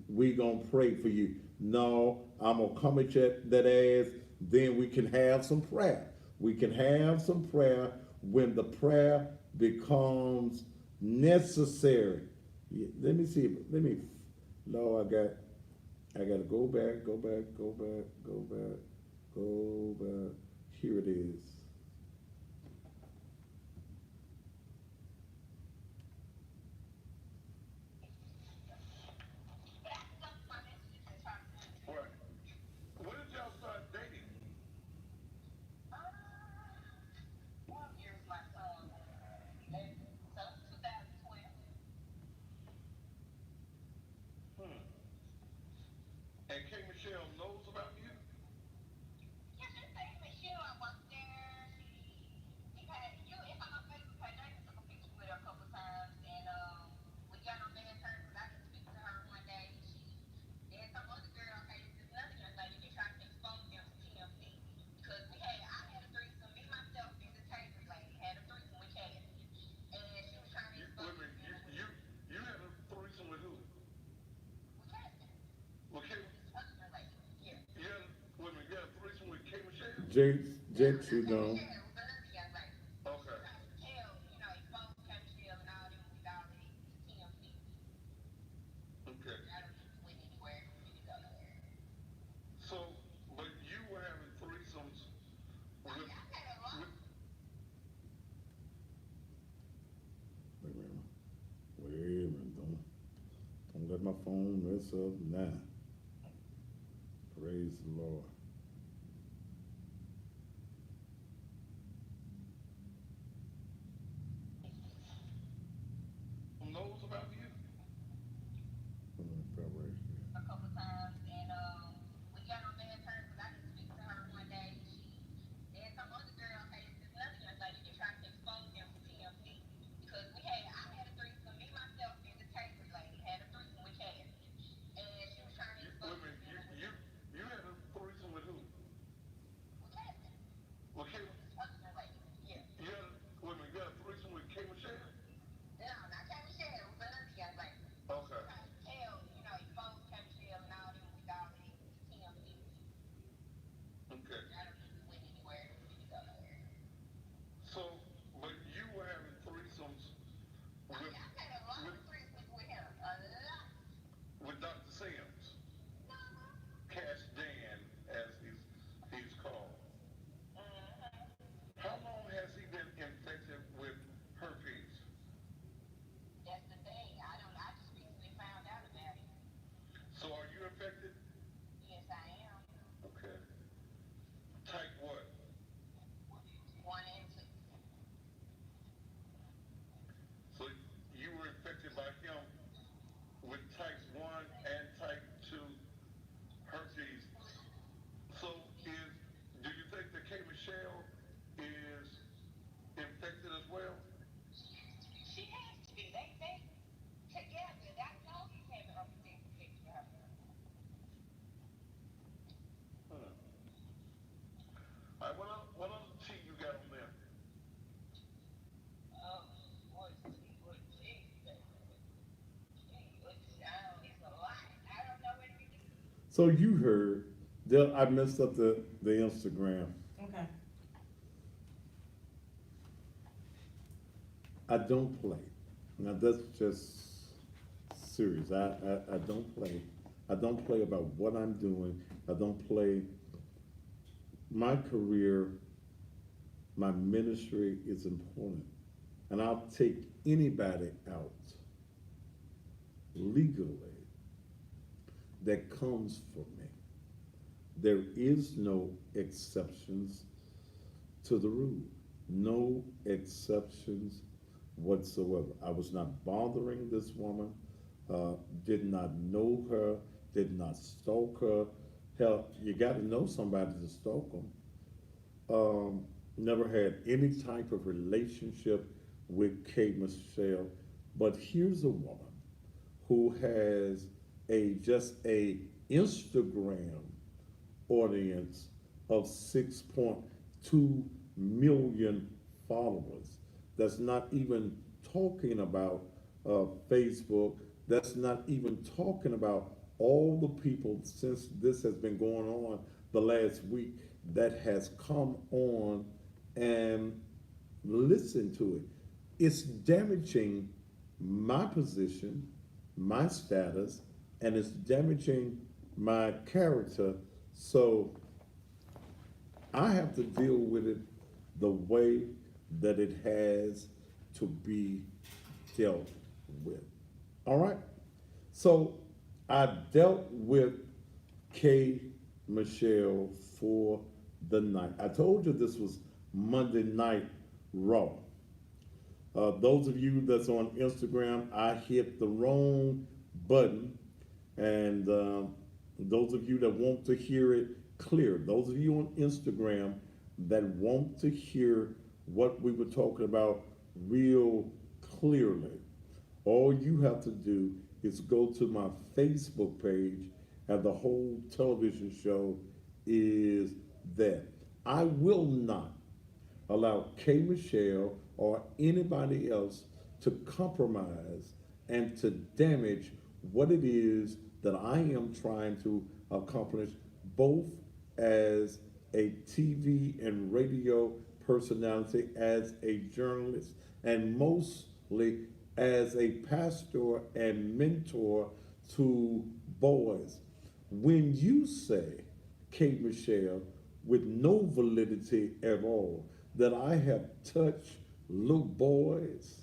We going to pray for you. No, I'm going to come at that ass. Then we can have some prayer. We can have some prayer when the prayer becomes necessary. Yeah, let me see. No, I got to go back. Here it is. What? When did y'all start dating? Hmm. And K. Michelle knows about you? Wait a minute, you had a threesome with who? With K. You had wait a minute, you had a threesome with K. Michelle? Jakes, you know. Okay. Okay. So, but you were having threesomes with Wait a minute. Don't let my phone mess up now. Praise the Lord. knows about you? Right here. Okay. I don't think we went anywhere. We didn't go nowhere. So, but you were having threesomes I with mean, I've had a lot with, of threesomes with him. A lot. with Dr. Sims, Uh-huh. Cash Dan, as he's called. Uh-huh. How long has he been infected with herpes? That's the thing. I don't know. I just recently found out about it. So are you infected? Yes, I am. Okay. Type what? One and two. So you were infected by him with type 1 and type 2 herpes. So do you think that K. Michelle is infected as well? She has to be. They together. I know he's having unprotected sex with her. Huh. All right, what other tea you got on there? Oh, what is it? It's a lot. I don't know what to do. So you heard, I messed up the Instagram. Okay. I don't play. Now that's just serious. I don't play. I don't play about what I'm doing. I don't play. My career, my ministry is important. And I'll take anybody out legally that comes for me. There is no exceptions to the rule. No exceptions whatsoever. I was not bothering this woman, did not know her, did not stalk her. Hell, you got to know somebody to stalk them. Never had any type of relationship with Kate Michelle. But here's a woman who has just a Instagram audience of 6.2 million followers. That's not even talking about Facebook. That's not even talking about all the people since this has been going on the last week that has come on and listened to it. It's damaging my position, my status, and it's damaging my character. So I have to deal with it the way that it has to be dealt with. All right? So I dealt with K. Michelle for the night. I told you this was Monday Night Raw. Those of you that's on Instagram, I hit the wrong button. And those of you that want to hear it clear, those of you on Instagram that want to hear what we were talking about real clearly, all you have to do is go to my Facebook page, and the whole television show is there. I will not allow K. Michelle or anybody else to compromise and to damage what it is that I am trying to accomplish, both as a TV and radio personality, as a journalist, and mostly as a pastor and mentor to boys. When you say, Kate Michelle, with no validity at all, that I have touched little boys,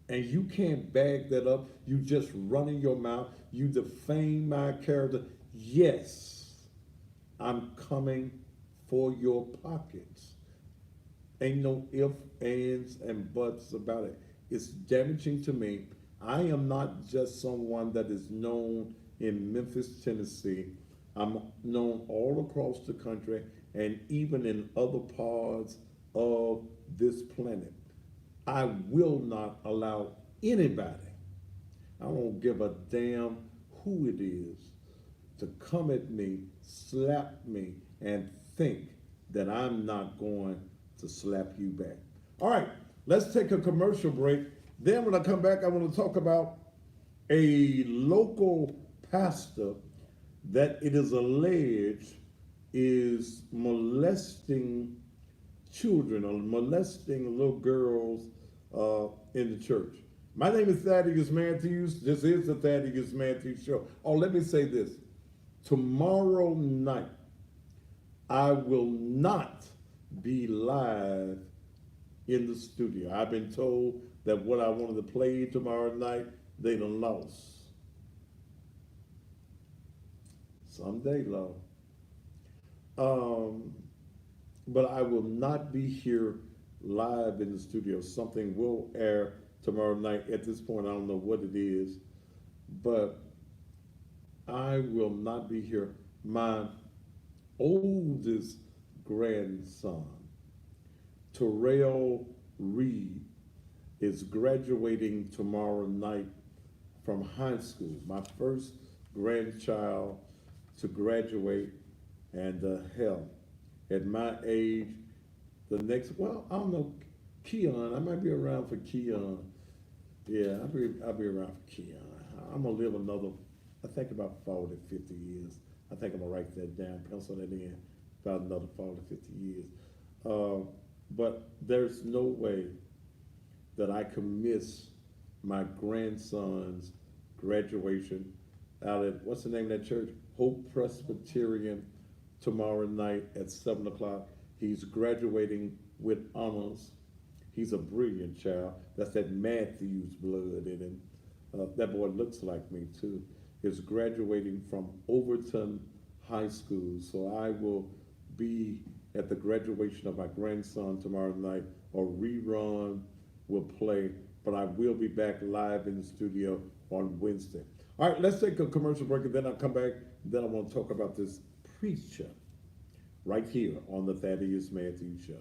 and you can't bag that up, you just running your mouth, you defame my character, yes, I'm coming for your pockets. Ain't no ifs, ands, and buts about it. It's damaging to me. I am not just someone that is known in Memphis, Tennessee. I'm known all across the country and even in other parts of this planet. I will not allow anybody, I don't give a damn who it is, to come at me, slap me, and think that I'm not going to slap you back. All right, let's take a commercial break. Then when I come back, I want to talk about a local pastor that it is alleged is molesting children or molesting little girls in the church. My name is Thaddeus Matthews. This is the Thaddeus Matthews Show. Oh, let me say this. Tomorrow night, I will not be live in the studio. I've been told that what I wanted to play tomorrow night, they done lost. Someday, Lord. Um, but I will not be here live in the studio. Something will air tomorrow night. At this point, I don't know what it is, but I will not be here. My oldest grandson, Terrell Reed, is graduating tomorrow night from high school. My first grandchild to graduate, and hell, at my age, the next, well, I don't know, Keon, I might be around for Keon. Yeah, I'll be around for Keon. I'm gonna live another, I think about 40, 50 years. I think I'm gonna write that down, pencil that in, about another 40, 50 years. But there's no way that I can miss my grandson's graduation out at, what's the name of that church? Hope Presbyterian, tomorrow night at 7 o'clock. He's graduating with honors. He's a brilliant child. That's that Matthews blood in him. That boy looks like me too. Is graduating from Overton High School. So I will be at the graduation of my grandson tomorrow night. Or rerun will play, but I will be back live in the studio on Wednesday. All right, let's take a commercial break, and then I'll come back. Then I want to talk about this preacher right here on the Thaddeus Matthews Show.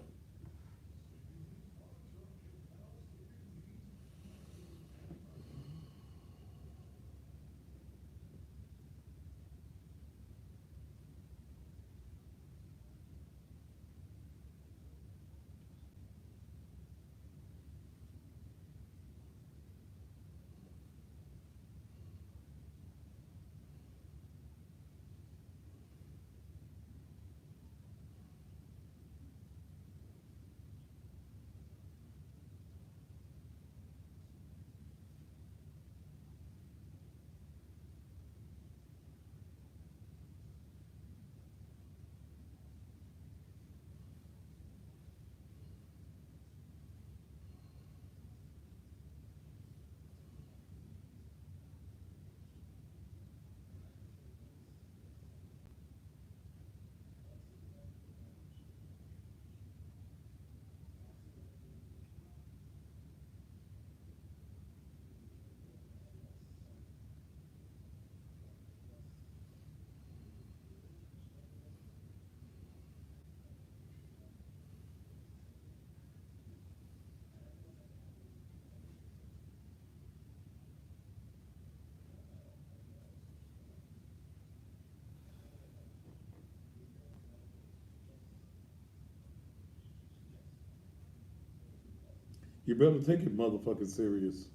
You better take it motherfucking serious.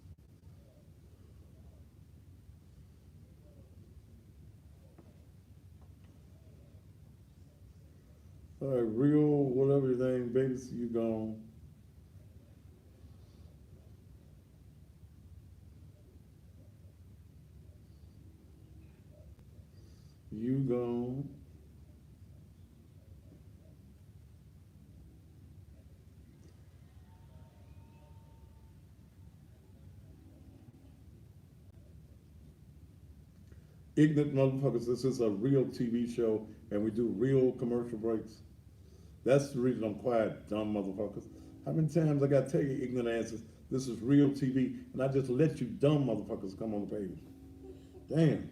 All right, real, whatever your name, baby, so you gone. You gone. Ignorant motherfuckers, this is a real TV show, and we do real commercial breaks. That's the reason I'm quiet, dumb motherfuckers. How many times I gotta tell you, ignorant asses, this is real TV, and I just let you dumb motherfuckers come on the page. Damn.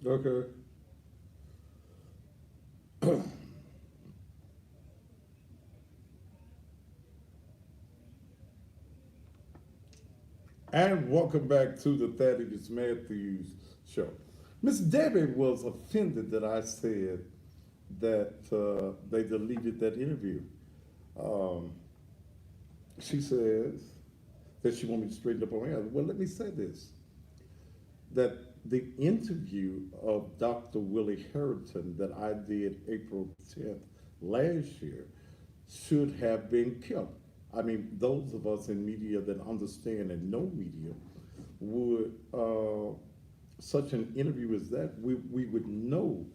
Okay. And welcome back to the Thaddeus Matthews Show. Miss Debbie was offended that I said that they deleted that interview. Um, she says that she wanted me to straighten up on her. Well, let me say this, that the interview of Dr. Willie Harrington that I did April 10th last year should have been kept. I mean, those of us in media that understand and know media would, such an interview as that, we would know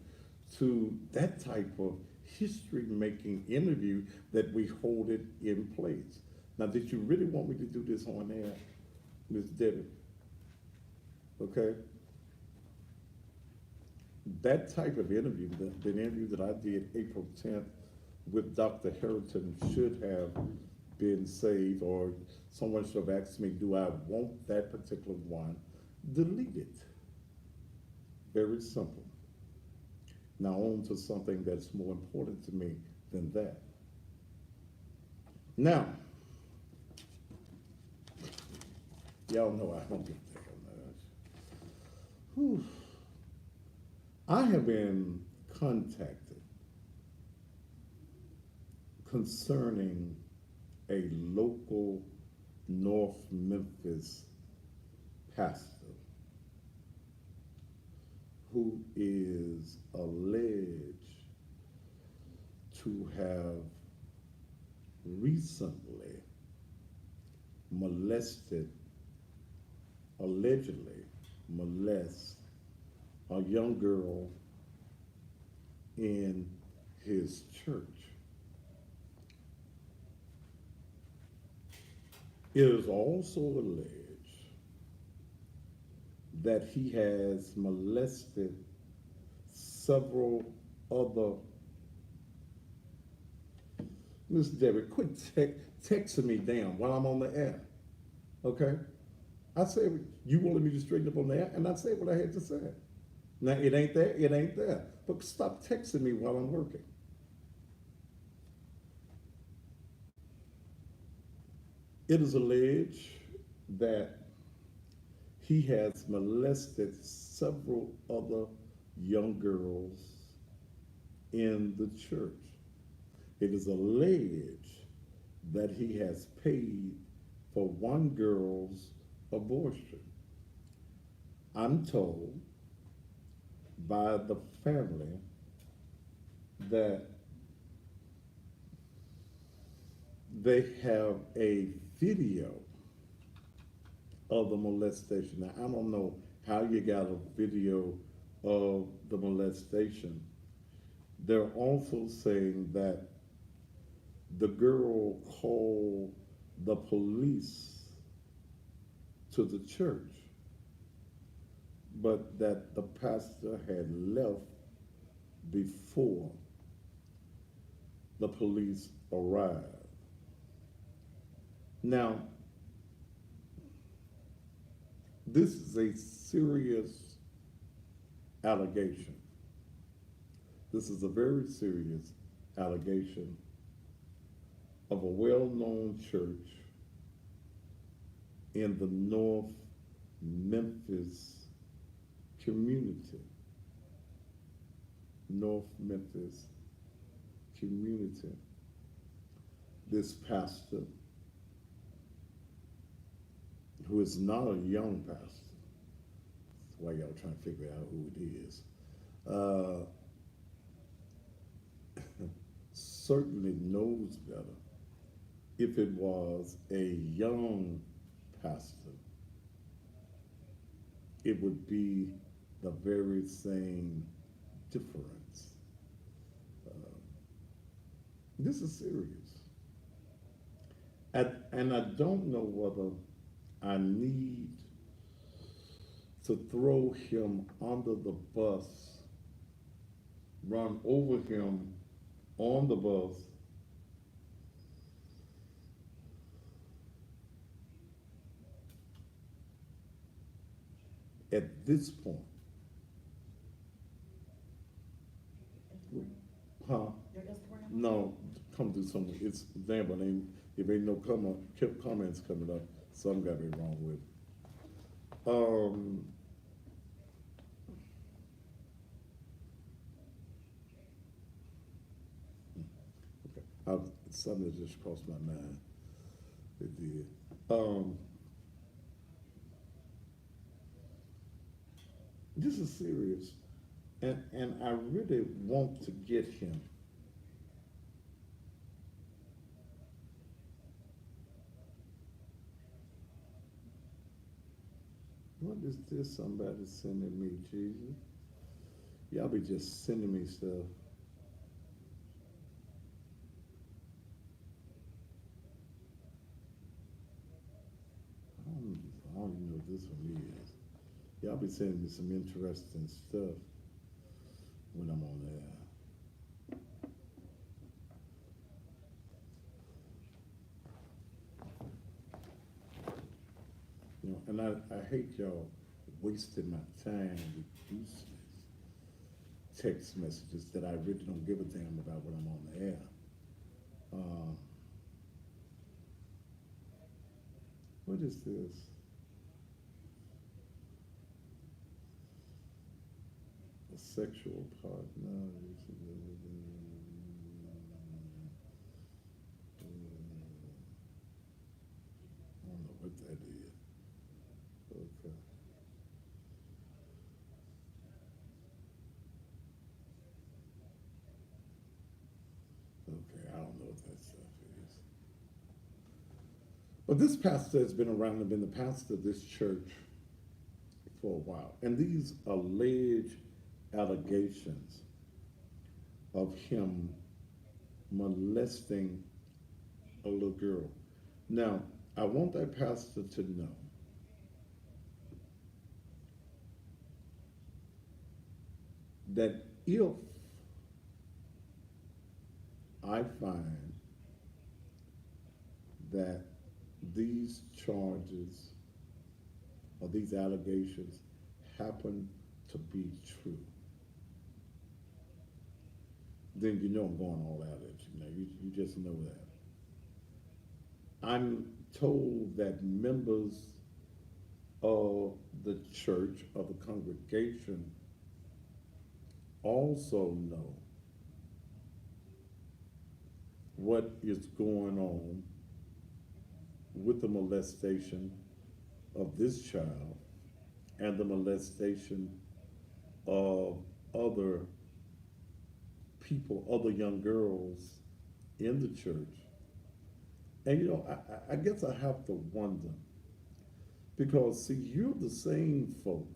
to that type of history making interview that we hold it in place. Now, did you really want me to do this on air, Ms. Debbie? Okay? That type of interview, the interview that I did April 10th with Dr. Harrington should have been saved, or someone should have asked me, do I want that particular one deleted? Very simple. Now on to something that's more important to me than that. Now, y'all know I don't get that much. Whew. I have been contacted concerning a local North Memphis pastor who is alleged to have recently allegedly molested a young girl in his church. It is also alleged that he has molested several other. Miss Debbie, quit texting me down while I'm on the air, okay? I said, you wanted me to straighten up on the air, and I said what I had to say. Now, it ain't there, it ain't there. But stop texting me while I'm working. It is alleged that he has molested several other young girls in the church. It is alleged that he has paid for one girl's abortion. I'm told by the family that they have a video of the molestation. Now, I don't know how you got a video of the molestation. They're also saying that the girl called the police to the church, but that the pastor had left before the police arrived. Now, this is a serious allegation. This is a very serious allegation of a well-known church in the North Memphis community. North Memphis community. This pastor, who is not a young pastor, that's why y'all trying to figure out who it is, certainly knows better. If it was a young pastor, it would be the very same difference. This is serious. And I don't know whether I need to throw him under the bus, run over him on the bus, at this point. No, come do something. It's damn, but if ain't no comments coming up, something got to be wrong with it. Okay. Something that just crossed my mind. It did. This is serious, and I really want to get him. What is this somebody sending me, Jesus? Y'all be just sending me stuff. I don't even know what this one is. Y'all be sending me some interesting stuff when I'm on there. You know, and I hate y'all wasting my time with useless text messages that I really don't give a damn about when I'm on the air. What is this? A sexual partner. I don't know what that is. Okay. Okay, I don't know what that stuff is. But this pastor has been around and been the pastor of this church for a while. And these alleged allegations of him molesting a little girl. Now, I want that pastor to know that if I find that these charges or these allegations happen to be true, then you know I'm going all out at you. Now, you just know that. I'm told that members of the church, of the congregation, also know what is going on with the molestation of this child and the molestation of other people, other young girls in the church. And you know, I guess I have to wonder, because see, you're the same folk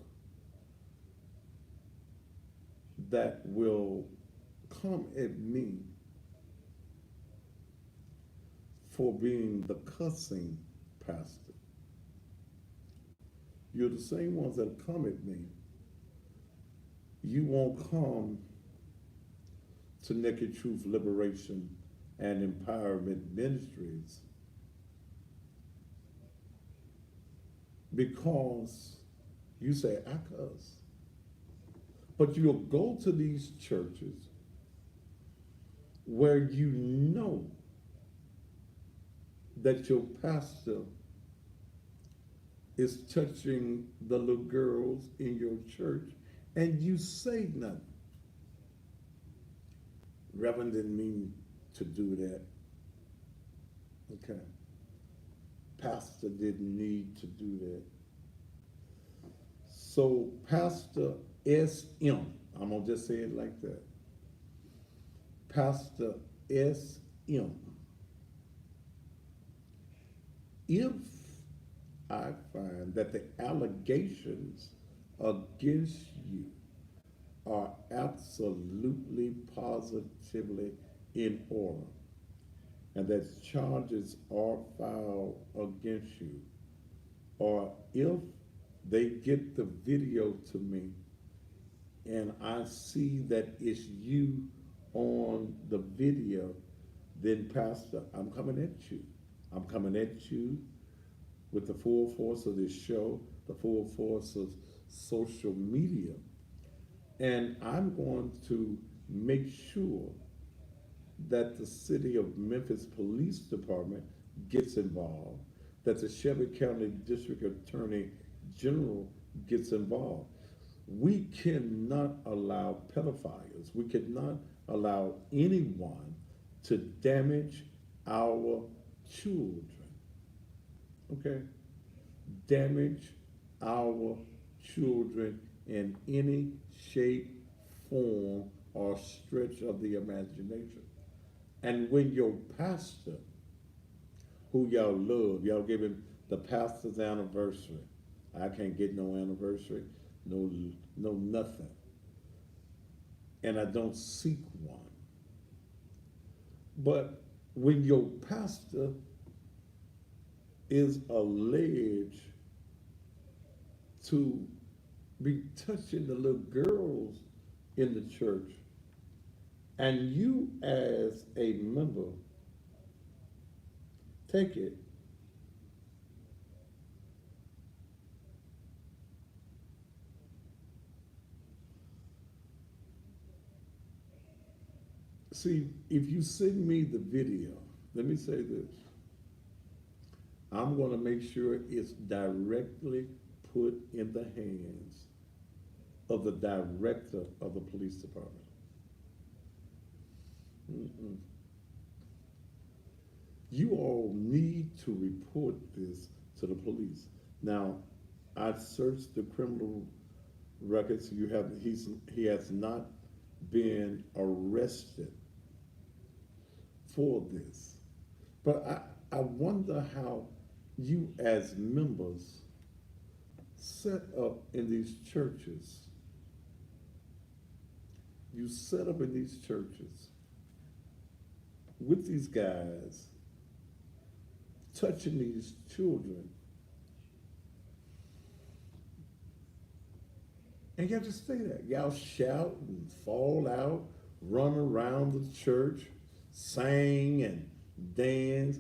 that will come at me for being the cussing pastor. You're the same ones that come at me. You won't come to Naked Truth Liberation and Empowerment Ministries because you say, I cuss. But you'll go to these churches where you know that your pastor is touching the little girls in your church, and you say nothing. Reverend didn't mean to do that. Okay. Pastor didn't need to do that. So Pastor SM, I'm gonna just say it like that. Pastor SM, if I find that the allegations against you are absolutely positively in order, and that charges are filed against you, or if they get the video to me and I see that it's you on the video, then Pastor, I'm coming at you. I'm coming at you with the full force of this show, the full force of social media. And I'm going to make sure that the city of Memphis Police Department gets involved, that the Shelby County District Attorney General gets involved. We cannot allow pedophiles, we cannot allow anyone to damage our children. Okay? Damage our children in any shape, form, or stretch of the imagination. And when your pastor, who y'all love, y'all give him the pastor's anniversary. I can't get no anniversary, no nothing. And I don't seek one. But when your pastor is alleged to be touching the little girls in the church, and you as a member take it, see, if you send me the video, let me say this, I'm going to make sure it's directly put in the hands of the director of the police department. Mm-mm. You all need to report this to the police. Now, I've searched the criminal records. He has not been arrested for this. But I wonder how you as members set up in these churches. You set up in these churches with these guys touching these children. And y'all just stay there. Y'all shout and fall out, run around the church, sing and dance,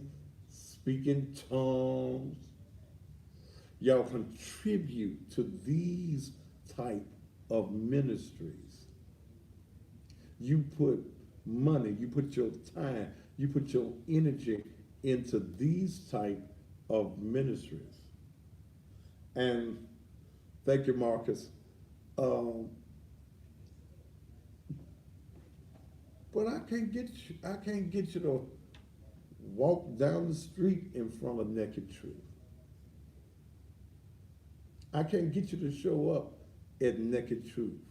speak in tongues. Y'all contribute to these type of ministries. You put money, you put your time, you put your energy into these type of ministries. And thank you, Marcus. But I can't get you to walk down the street in front of Naked Truth. I can't get you to show up at Naked Truth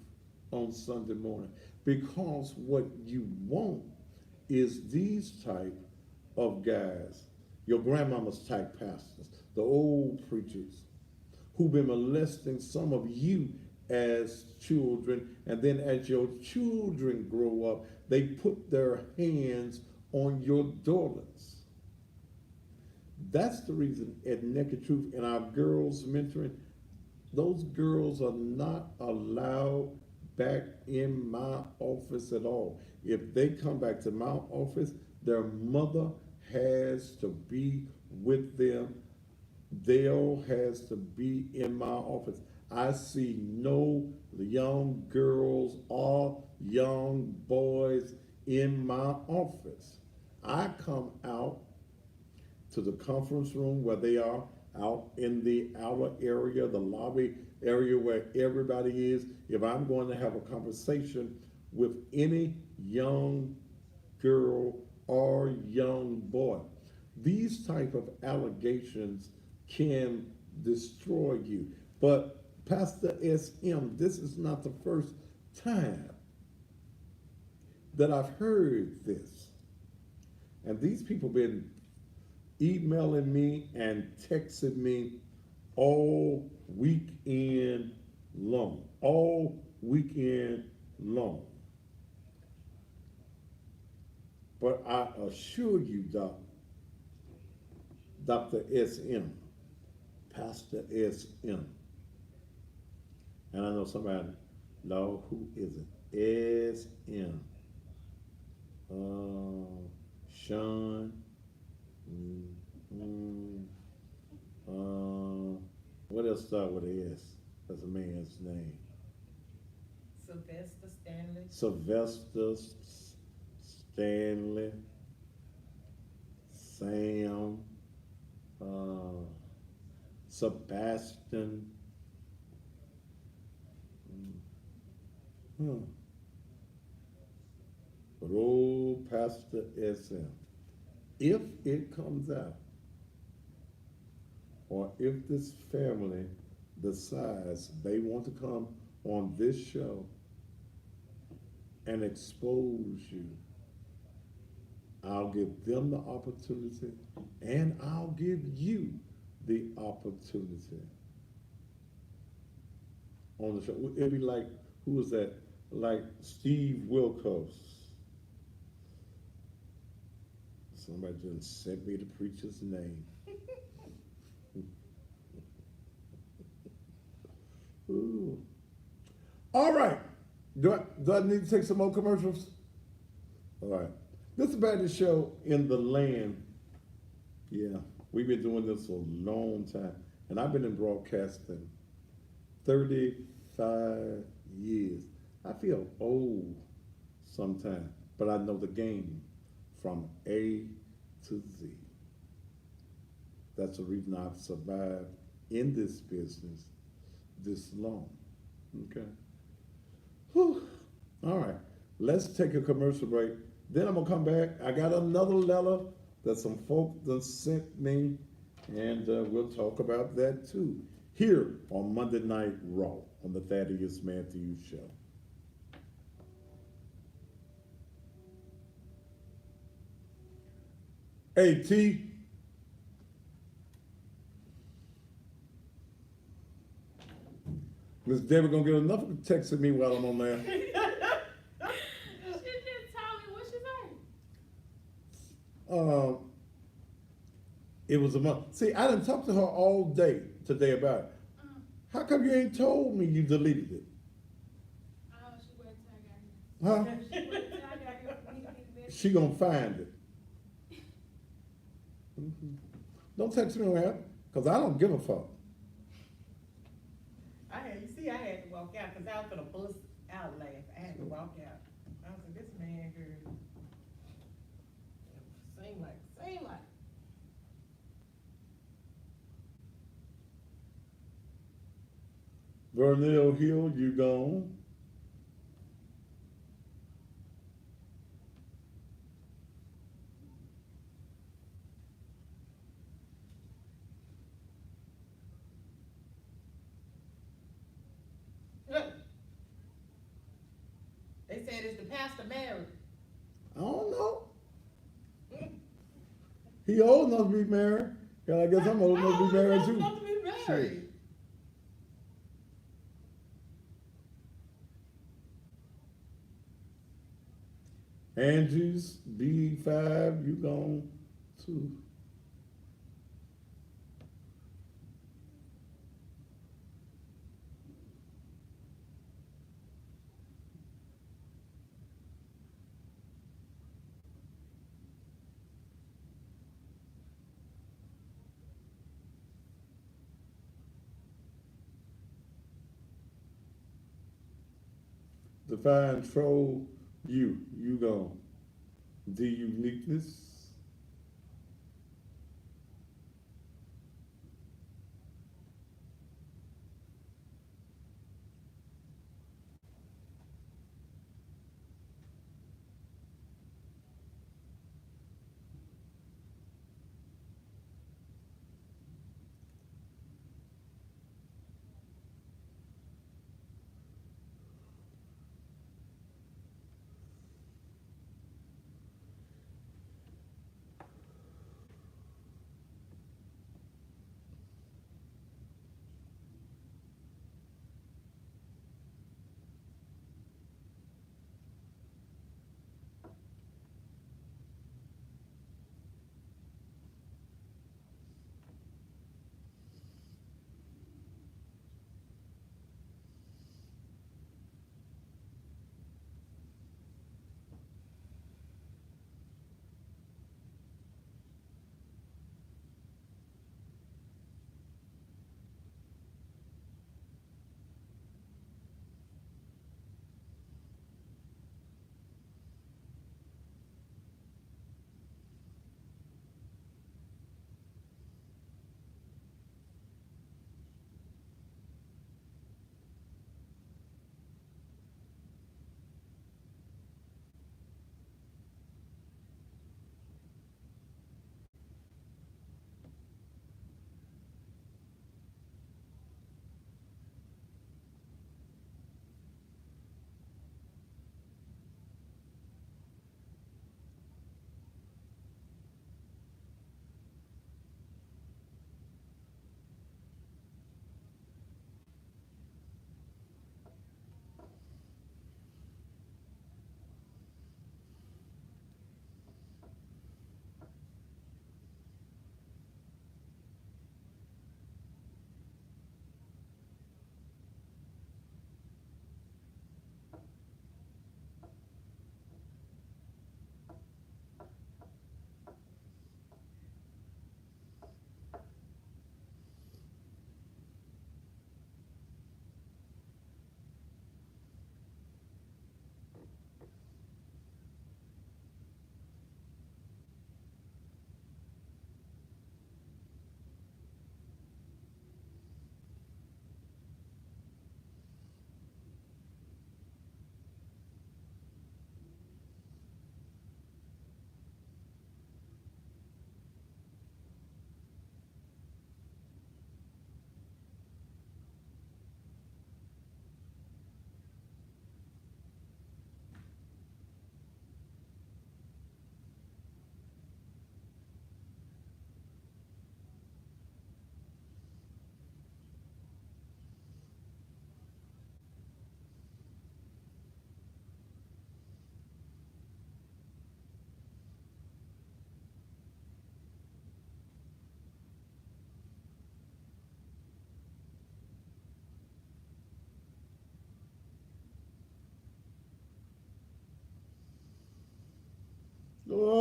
on Sunday morning, because what you want is these type of guys, your grandmama's type pastors, the old preachers who've been molesting some of you as children, and then as your children grow up, they put their hands on your daughters. That's the reason at Naked Truth and our girls mentoring, those girls are not allowed back in my office at all. If they come back to my office, their mother has to be with them. Dale has to be in my office. I see no young girls or young boys in my office. I come out to the conference room where they are, out in the outer area, the lobby area where everybody is. If I'm going to have a conversation with any young girl or young boy, these type of allegations can destroy you. But Pastor SM, this is not the first time that I've heard this. And these people been emailing me and texting me all weekend long. All weekend long. But I assure you, Dr. SM, Pastor SM, and I know somebody, no, who is it? SM. Sean. What else start with an S? That's a man's name. Sylvester Stanley. Sylvester Stanley, Sam, uh, Sebastian. Huh. But old Pastor SM, if it comes out, or if this family decides they want to come on this show and expose you, I'll give them the opportunity and I'll give you the opportunity on the show. It'd be like, who was that? Like Steve Wilkos. Somebody just sent me the preacher's name. Ooh. All right. Do I need to take some more commercials? All right. This is about the show in the land. Yeah, we've been doing this for a long time. And I've been in broadcasting 35 years. I feel old sometimes, but I know the game from A to Z. That's the reason I've survived in this business this long. Okay. Whew. All right. Let's take a commercial break. Then I'm gonna come back. I got another letter that some folk that sent me, and we'll talk about that too here on Monday Night Raw on the Thaddeus Matthews Show. Hey T, Miss Debbie gonna get enough of texting me while I'm on there. She just told me what she said. It was a month. See, I didn't talk to her all day today about it. How come you ain't told me you deleted it? Oh, she waited till I got here. Huh? She waited till I got here for me to get the message. She gonna find it. Don't text me around, cause I don't give a fuck. I had to walk out because I was gonna bust out laugh. I had to walk out. I was like, this man here. Seem like. Vernell Hill, you gone. Look. They said, is the pastor married? I don't know. He old enough to be married. And I guess I'm old enough to be married too. Not to be married. Shit. Angie's B5, you gone too. Define troll, you gone. The uniqueness.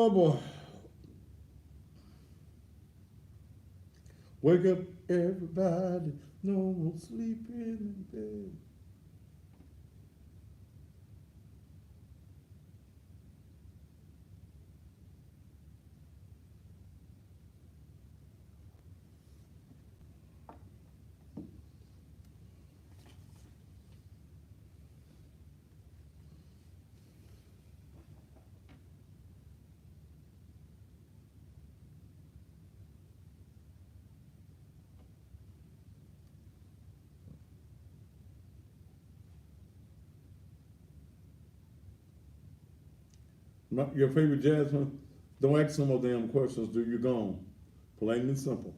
Oh boy. Wake up, everybody. No more sleeping in bed. Your favorite Jasmine? Don't ask no more damn questions. Do you gone? Plain and simple.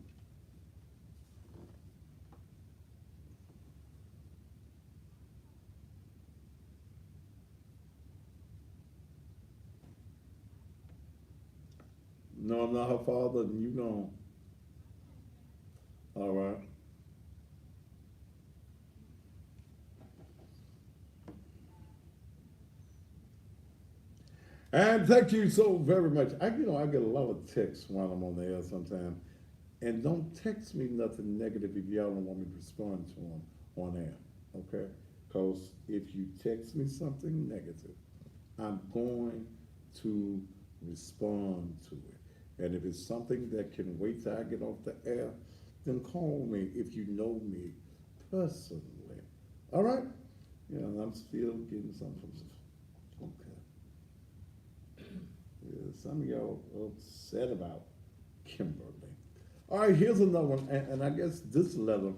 No, I'm not her father, and you gone. All right. And thank you so very much. I get a lot of texts while I'm on the air sometimes. And don't text me nothing negative if y'all don't want me to respond to them on air, okay? Because if you text me something negative, I'm going to respond to it. And if it's something that can wait till I get off the air, then call me if you know me personally. All right? Yeah, I'm still getting something. Okay. Yeah, some of y'all upset about Kimberly. All right, here's another one, and I guess this letter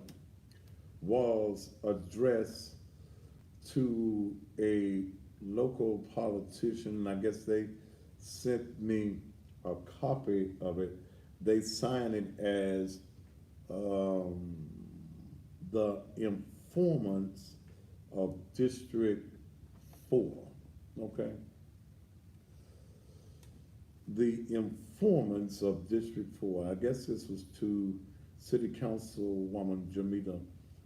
was addressed to a local politician. I guess they sent me a copy of it. They signed it as the informants of District 4. Okay? The informants of District 4. I guess this was to City Councilwoman Jamita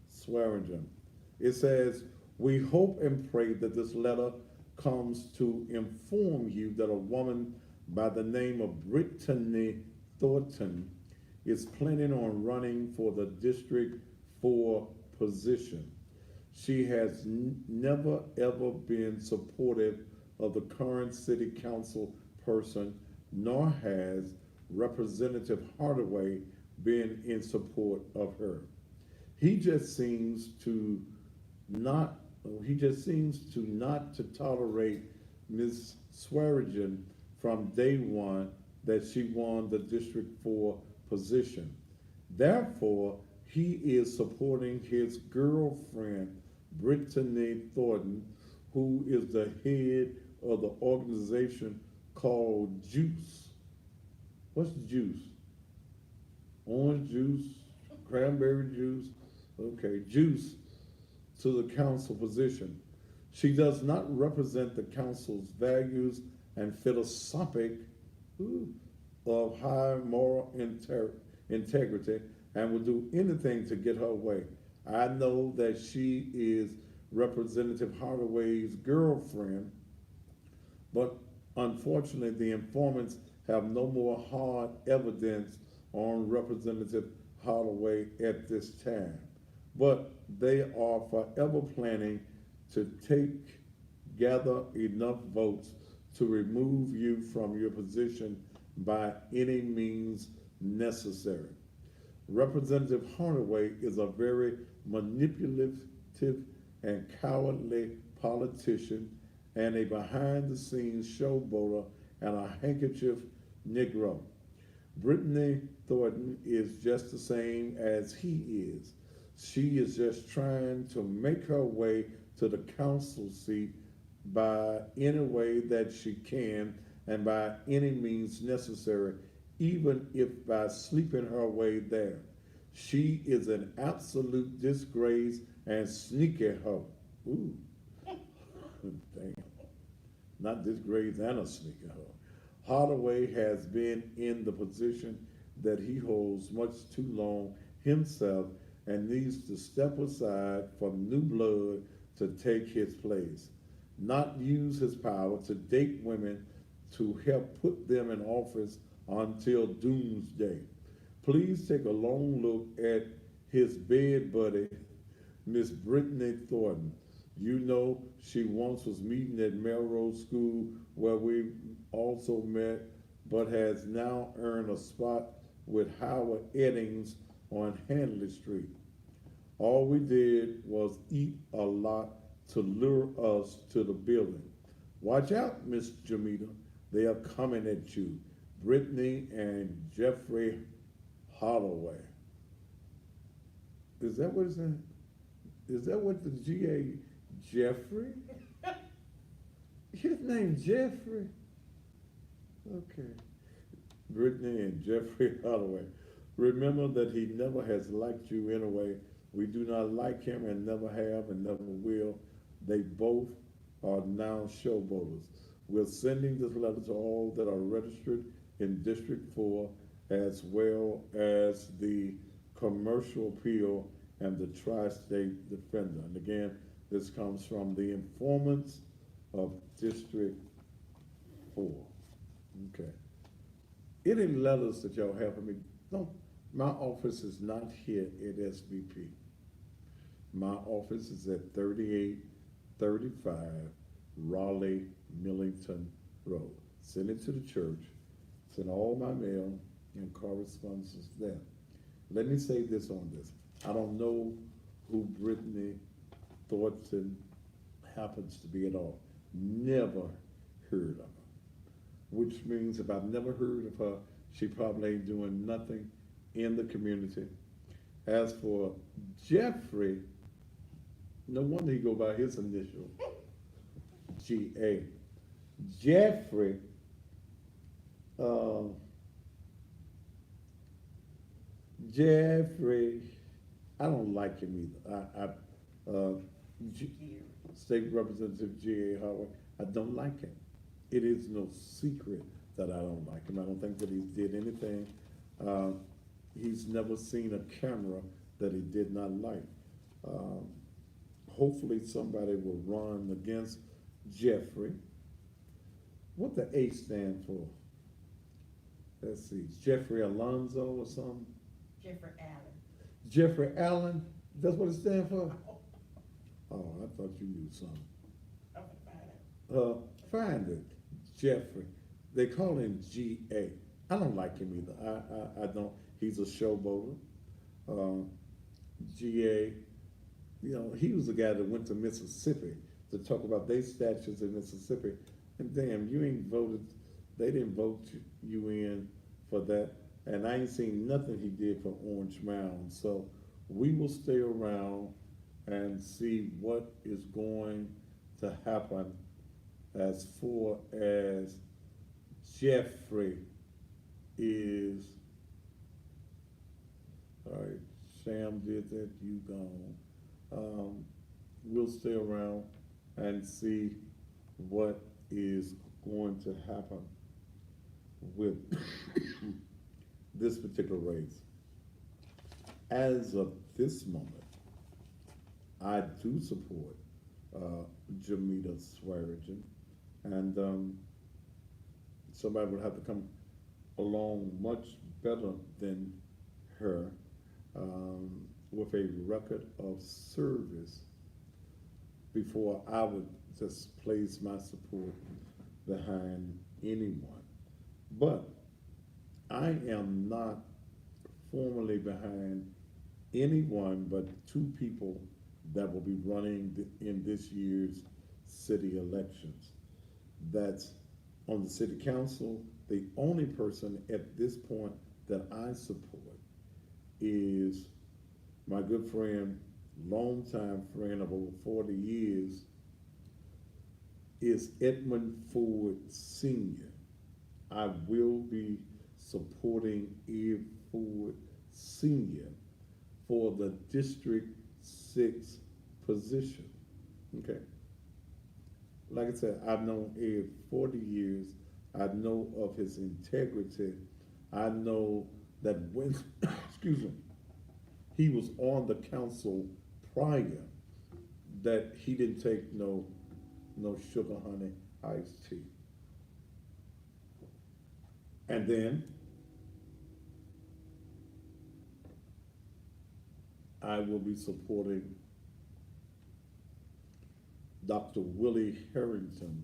Swearingen. It says, we hope and pray that this letter comes to inform you that a woman by the name of Brittany Thornton is planning on running for the District 4 position. She has never ever been supportive of the current city council person, nor has Representative Hardaway been in support of her. He just seems to not to tolerate Ms. Swearingen from day one that she won the District 4 position. Therefore, he is supporting his girlfriend, Brittany Thornton, who is the head of the organization called Juice. What's juice? Orange juice, cranberry juice. Okay, Juice to the council position. She does not represent the council's values and philosophic of high moral integrity and will do anything to get her way. I know that she is Representative Hardaway's girlfriend, but unfortunately, the informants have no more hard evidence on Representative Hardaway at this time. But they are forever planning to gather enough votes to remove you from your position by any means necessary. Representative Hardaway is a very manipulative and cowardly politician and a behind-the-scenes showboater and a handkerchief Negro. Brittany Thornton is just the same as he is. She is just trying to make her way to the council seat by any way that she can and by any means necessary, even if by sleeping her way there. She is an absolute disgrace and sneaky hoe. Ooh, damn. Not disgrace and a sneaky hoe. Hardaway has been in the position that he holds much too long himself and needs to step aside for new blood to take his place, not use his power to date women to help put them in office until doomsday. Please take a long look at his bed buddy, Miss Brittany Thornton. You know, she once was meeting at Melrose School where we also met, but has now earned a spot with Howard Eddings on Hanley Street. All we did was eat a lot to lure us to the building. Watch out, Miss Jamita. They are coming at you. Brittany and Jeffrey Holloway. Is that what it's in? Is that what the GA Jeffrey? His name Jeffrey. Okay. Brittany and Jeffrey Holloway. Remember that he never has liked you anyway. We do not like him and never have and never will. They both are now showboaters. We're sending this letter to all that are registered in District 4 as well as the commercial appeal and the tri-state defender. And again, this comes from the informants of District 4. Okay. Any letters that y'all have for me, don't, my office is not here at SVP. My office is at 3835 Raleigh Millington Road. Send it to the church. Send all my mail and correspondences there. Let me say this on this. I don't know who Brittany Thornton happens to be at all. Never heard of her. Which means if I've never heard of her, she probably ain't doing nothing in the community. As for Jeffrey, no wonder he go by his initial, GA. Jeffrey, Jeffrey, I don't like him either. State Representative G.A. Howard, I don't like him. It is no secret that I don't like him. I don't think that he did anything. He's never seen a camera that he did not like. Hopefully somebody will run against Jeffrey. What the A stand for? Let's see, Jeffrey Alonzo or something? Jeffrey Allen. Jeffrey Allen, that's what it stands for? Oh, I thought you knew something. Okay, Find it, Jeffrey. They call him G.A. I don't like him either. I don't. He's a showboater. G.A., you know, he was the guy that went to Mississippi to talk about their statutes in Mississippi. And damn, you ain't voted, they didn't vote you in for that. And I ain't seen nothing he did for Orange Mound. So we will stay around and see what is going to happen as far as Jeffrey is. All right, Sam did that, you gone. We'll stay around and see what is going to happen with this particular race. As of this moment, I do support Jamita Swearigan, and somebody would have to come along much better than her with a record of service before I would just place my support behind anyone. But I am not formally behind anyone but two people that will be running in this year's city elections. That's on the city council. The only person at this point that I support is my good friend, longtime friend of over 40 years, is Edmund Ford Sr. I will be supporting Ed Ford Sr. for the District 6 position, okay? Like I said, I've known Ed 40 years. I know of his integrity. I know that when, excuse me, he was on the council prior, that he didn't take no sugar honey iced tea. And then I will be supporting Dr. Willie Harrington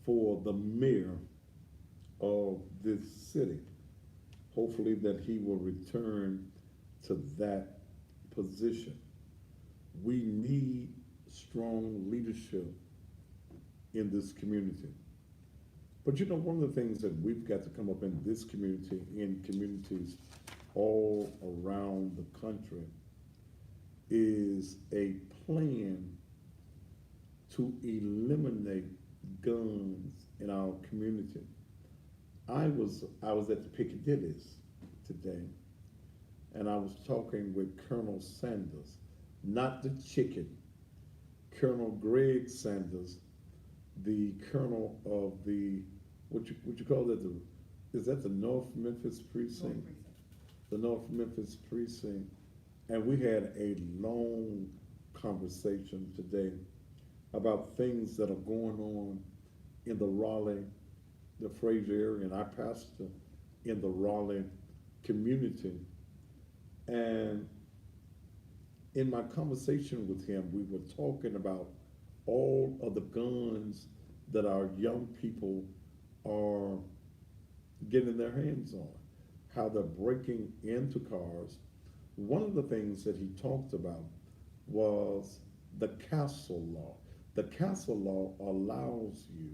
for the mayor of this city. Hopefully that he will return to that position. We need strong leadership in this community. But you know, one of the things that we've got to come up in this community, in communities all around the country, is a plan to eliminate guns in our community. I was at the Piccadilly's today, and I was talking with Colonel Sanders, not the chicken, Colonel Greg Sanders, the colonel of the what you call that, is that the North Memphis precinct? The North Memphis precinct, and we had a long conversation today about things that are going on in the Raleigh, the Fraser area, and I pastor in the Raleigh community. And in my conversation with him, we were talking about all of the guns that our young people are getting their hands on, how they're breaking into cars. One of the things that he talked about was the castle law. The castle law allows you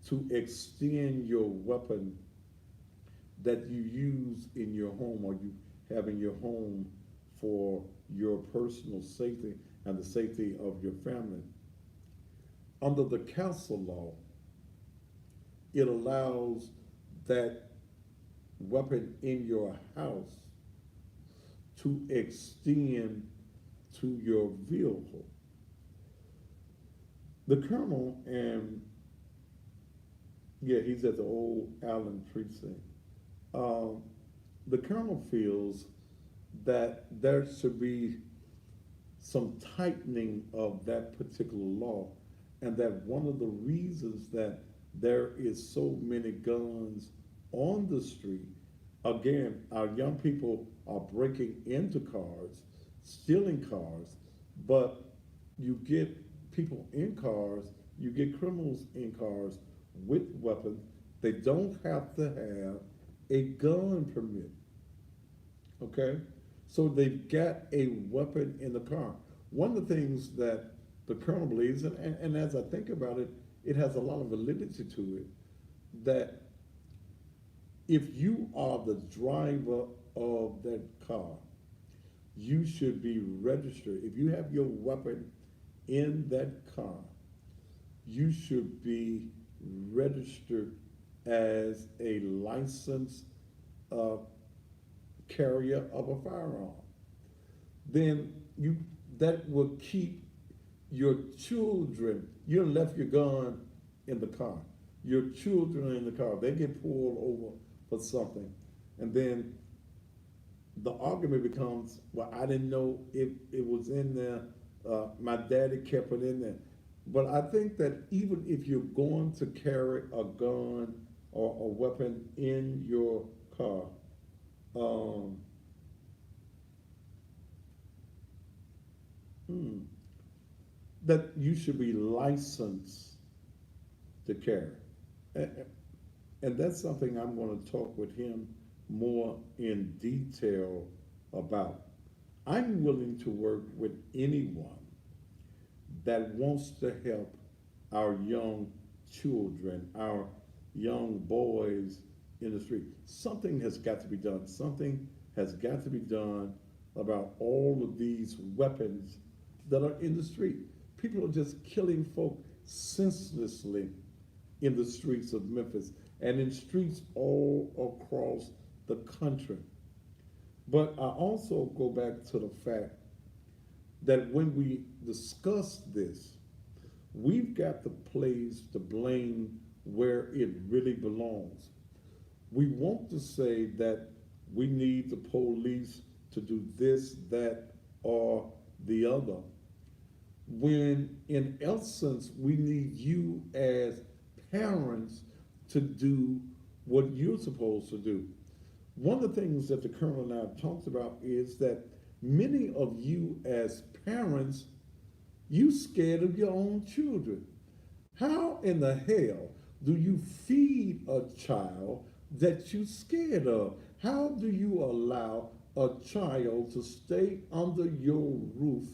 to extend your weapon that you use in your home or you have in your home for your personal safety and the safety of your family. Under the castle law, it allows that weapon in your house to extend to your vehicle. The colonel, and yeah, he's at the old Allen precinct. The colonel feels that there should be some tightening of that particular law, and that one of the reasons that there is so many guns on the street, again, our young people are breaking into cars, stealing cars, but you get people in cars, you get criminals in cars with weapons. They don't have to have a gun permit, okay? So they've got a weapon in the car. One of the things that the colonel believes, and as I think about it, it has a lot of validity to it, that if you are the driver of that car, you should be registered. If you have your weapon in that car, you should be registered as a licensed carrier of a firearm. Then that will keep your children. You left your gun in the car. Your children are in the car. They get pulled over for something, and then the argument becomes, well, I didn't know if it was in there. My daddy kept it in there. But I think that even if you're going to carry a gun or a weapon in your car, that you should be licensed to carry. And that's something I'm going to talk with him more in detail about. I'm willing to work with anyone that wants to help our young children, our young boys in the street. Something has got to be done. Something has got to be done about all of these weapons that are in the street. People are just killing folk senselessly in the streets of Memphis and in streets all across the country. But I also go back to the fact that when we discuss this, we've got to place the blame where it really belongs. We want to say that we need the police to do this, that, or the other, when in essence we need you as parents to do what you're supposed to do. One of the things that the Colonel and I have talked about is that many of you as parents, you scared of your own children. How in the hell do you feed a child that you scared of? How do you allow a child to stay under your roof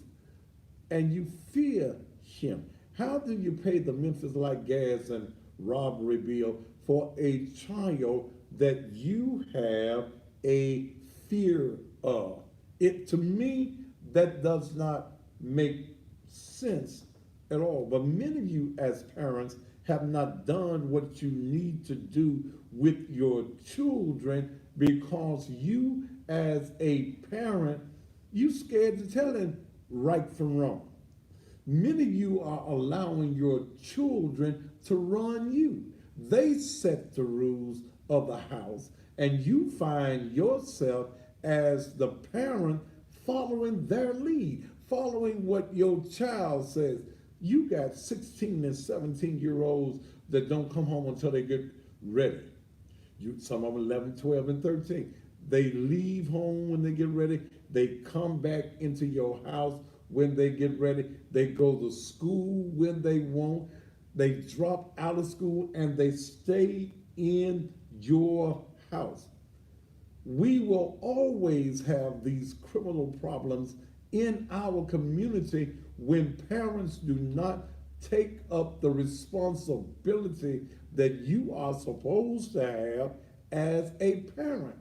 and you fear him? How do you pay the Memphis Light gas and robbery bill for a child that you have a fear of? It, to me, that does not make sense at all. But many of you as parents have not done what you need to do with your children because you as a parent, you scared to tell them right from wrong. Many of you are allowing your children to run you. They set the rules of the house, and you find yourself as the parent following their lead, following what your child says. You got 16 and 17-year-olds that don't come home until they get ready. Some of them 11, 12, and 13. They leave home when they get ready. They come back into your house when they get ready. They go to school when they want. They drop out of school and they stay in your house. We will always have these criminal problems in our community when parents do not take up the responsibility that you are supposed to have as a parent.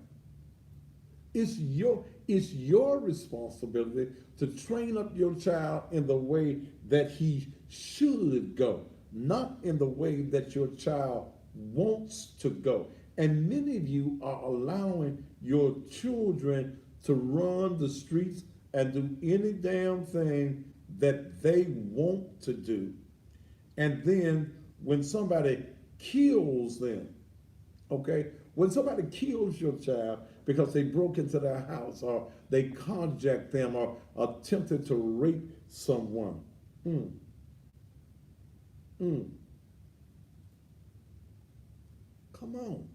It's your responsibility to train up your child in the way that he should go, not in the way that your child wants to go. And many of you are allowing your children to run the streets and do any damn thing that they want to do. And then when somebody kills them, okay, when somebody kills your child because they broke into their house or they carjacked them or attempted to rape someone, come on.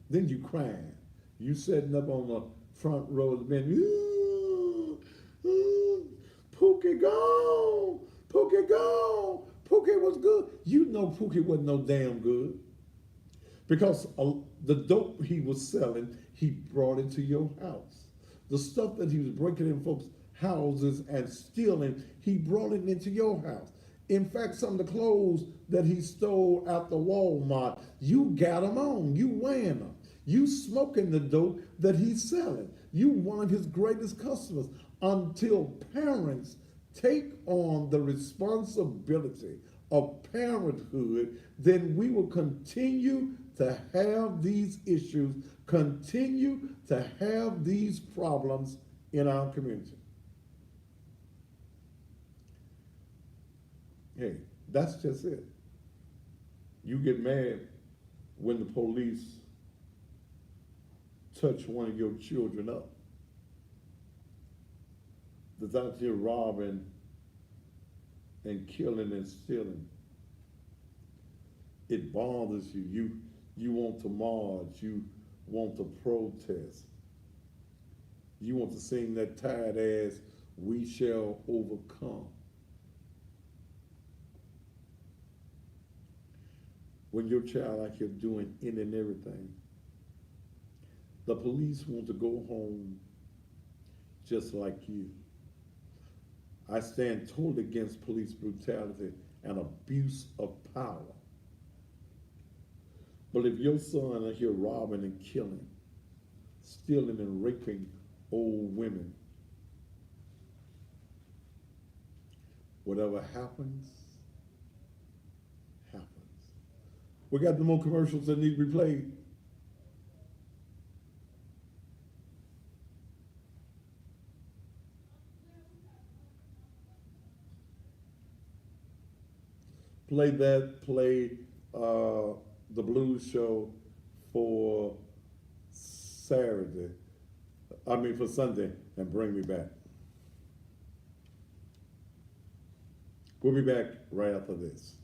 Then you crying. You sitting up on the front row of the bench. Pookie gone. Pookie gone. Pookie was good. You know Pookie wasn't no damn good. Because the dope he was selling, he brought into your house. The stuff that he was breaking in folks' houses and stealing, he brought it into your house. In fact, some of the clothes that he stole out the Walmart, you got them on. You wearing them. You smoking the dope that he's selling. You one of his greatest customers. Until parents take on the responsibility of parenthood, then we will continue to have these issues, continue to have these problems in our community. Hey, that's just it. You get mad when the police touch one of your children up that's out here robbing and killing and stealing. It bothers you. You want to march. You want to protest. You want to sing that tired ass, "We shall overcome." When your child out here doing any and everything, the police want to go home just like you. I stand totally against police brutality and abuse of power. But if your son out here robbing and killing, stealing and raping old women, whatever happens, happens. We got no more commercials that need to be played. Play the blues show for for Sunday, and bring me back. We'll be back right after this.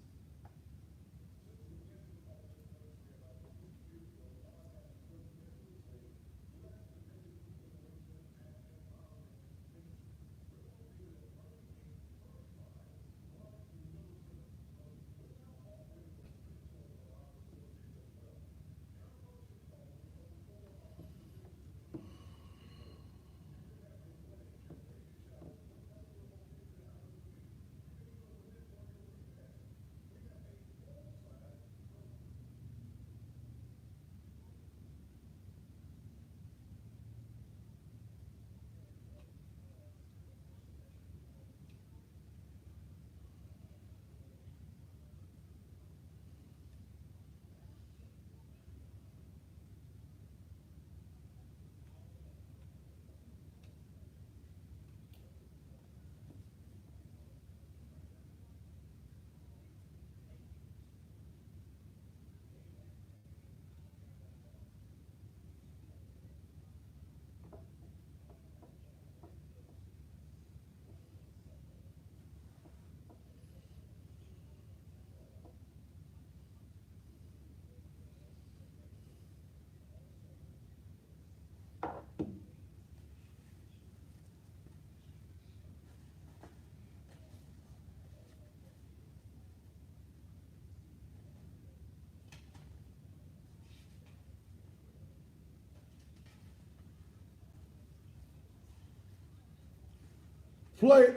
Play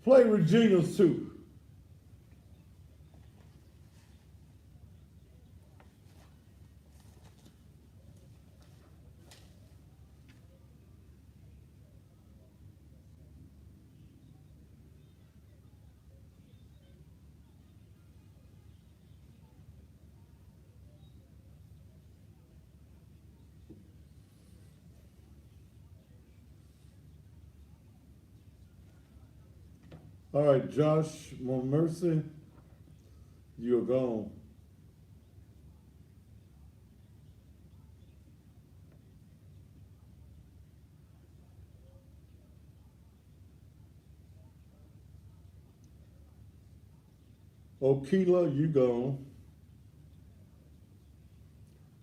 Regina's too. All right, Josh Mercy, you're gone. Okila, you gone.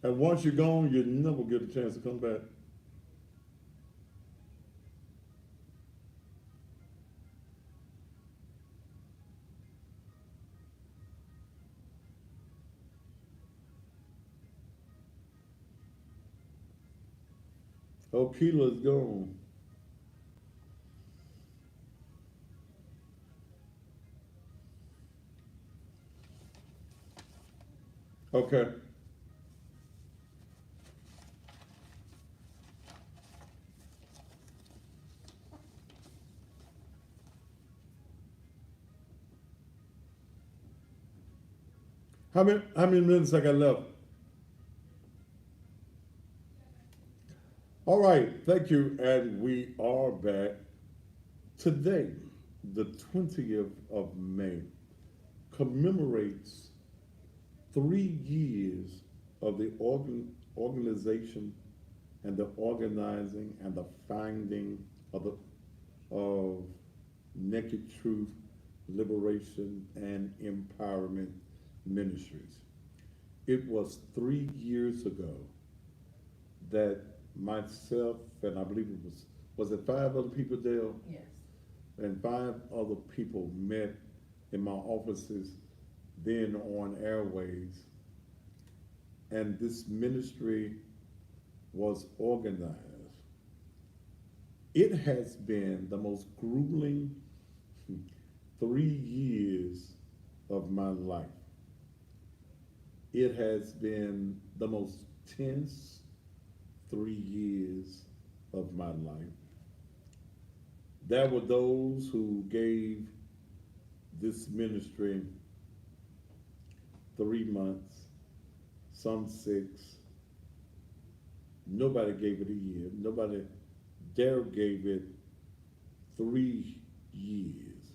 And once you're gone, you never get a chance to come back. Okila's gone. Okay. How many minutes I got left? All right, thank you. And we are back. Today, the 20th of May, commemorates 3 years of the organization and the organizing and the founding of Naked Truth, Liberation, and Empowerment Ministries. It was 3 years ago that myself and I believe was it 5 other people, Dale? Yes. And 5 other people met in my offices, then on Airways, and this ministry was organized. It has been the most grueling 3 years of my life. It has been the most tense 3 years of my life. There were those who gave this ministry 3 months, some 6. Nobody gave it a year. Nobody dare gave it 3 years.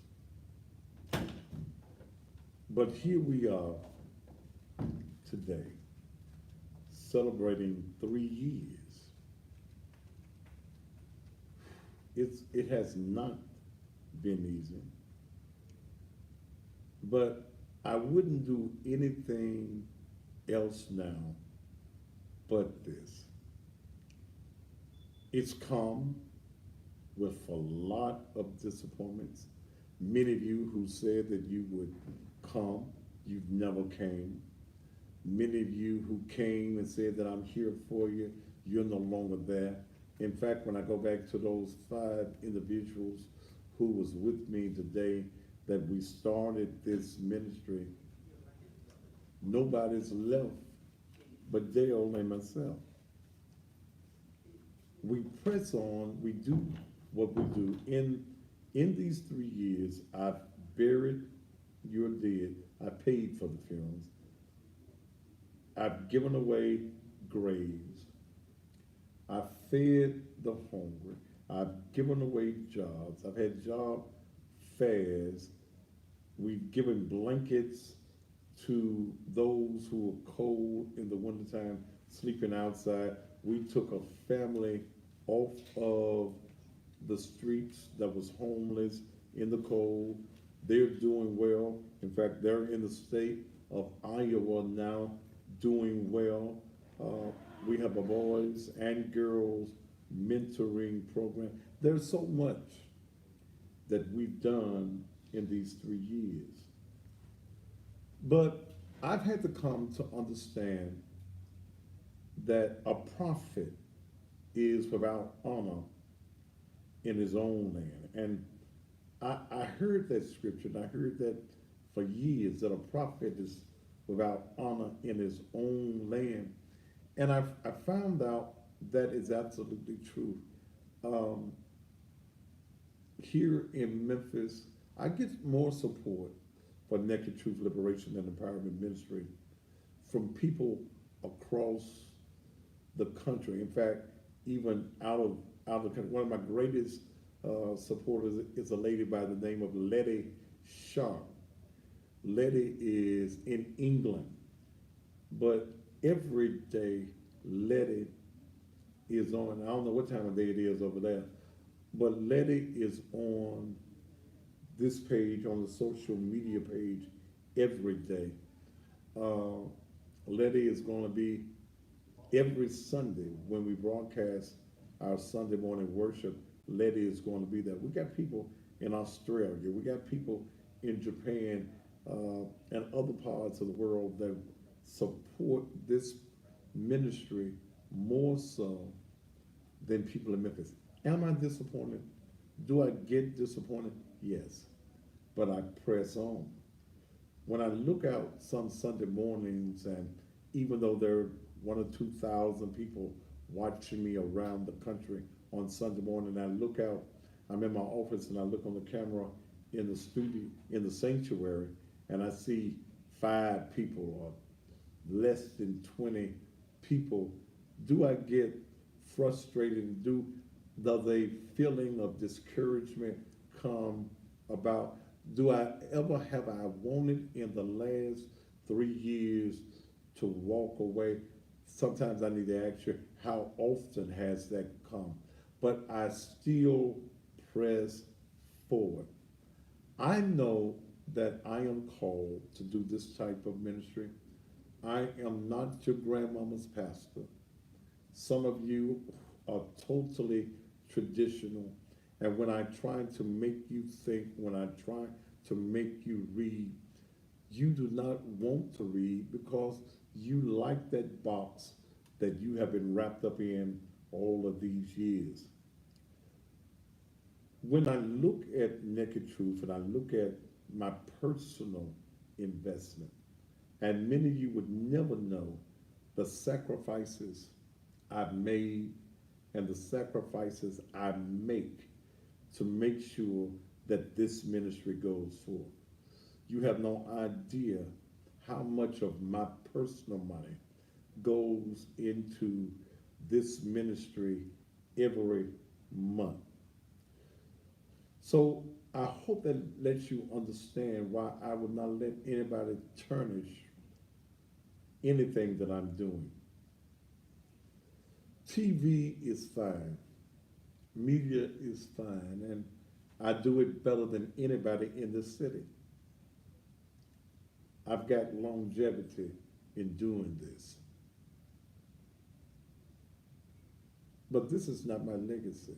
But here we are today, celebrating 3 years. It has not been easy, but I wouldn't do anything else now but this. It's come with a lot of disappointments. Many of you who said that you would come, you've never came. Many of you who came and said that I'm here for you, you're no longer there. In fact, when I go back to those 5 individuals who was with me today that we started this ministry, nobody's left but Dale and myself. We press on, we do what we do. In these 3 years, I've buried your dead, I paid for the funerals, I've given away graves, I've fed the hungry, I've given away jobs, I've had job fairs, we've given blankets to those who were cold in the wintertime, sleeping outside. We took a family off of the streets that was homeless in the cold. They're doing well. In fact, they're in the state of Iowa now, doing well. We have a boys and girls mentoring program. There's so much that we've done in these 3 years. But I've had to come to understand that a prophet is without honor in his own land. And I heard that scripture, and I heard that for years, that a prophet is without honor in his own land. And I found out that is absolutely true. Um, Here in Memphis, I get more support for Naked Truth Liberation and Empowerment Ministry from people across the country. In fact, even out of the country. One of my greatest supporters is a lady by the name of Letty Sharp. Letty is in England, but every day Letty is on. I don't know what time of day it is over there, but Letty is on this page, on the social media page, every day. Uh, Letty is going to be every Sunday when we broadcast our Sunday morning worship. Letty is going to be there. We got people in Australia. We got people in Japan and other parts of the world that support this ministry more so than people in Memphis. Am I disappointed? Do I get disappointed? Yes. But I press on. When I look out some Sunday mornings, and even though there are 1,000 or 2,000 people watching me around the country on Sunday morning, I look out, I'm in my office and I look on the camera in the studio, in the sanctuary, and I see 5 people or less than 20 people. Do I get frustrated? Does a feeling of discouragement come about? Do I ever have I wanted in the last 3 years to walk away? Sometimes I need to ask you, how often has that come? But I still press forward. I know that I am called to do this type of ministry. I am not your grandmama's pastor. Some of you are totally traditional. And when I try to make you think, when I try to make you read, you do not want to read because you like that box that you have been wrapped up in all of these years. When I look at Naked Truth and I look at my personal investment, and many of you would never know the sacrifices I've made and the sacrifices I make sure that this ministry goes forth. You have no idea how much of my personal money goes into this ministry every month. So I hope that lets you understand why I would not let anybody tarnish anything that I'm doing. TV is fine. Media is fine. And I do it better than anybody in this city. I've got longevity in doing this. But this is not my legacy.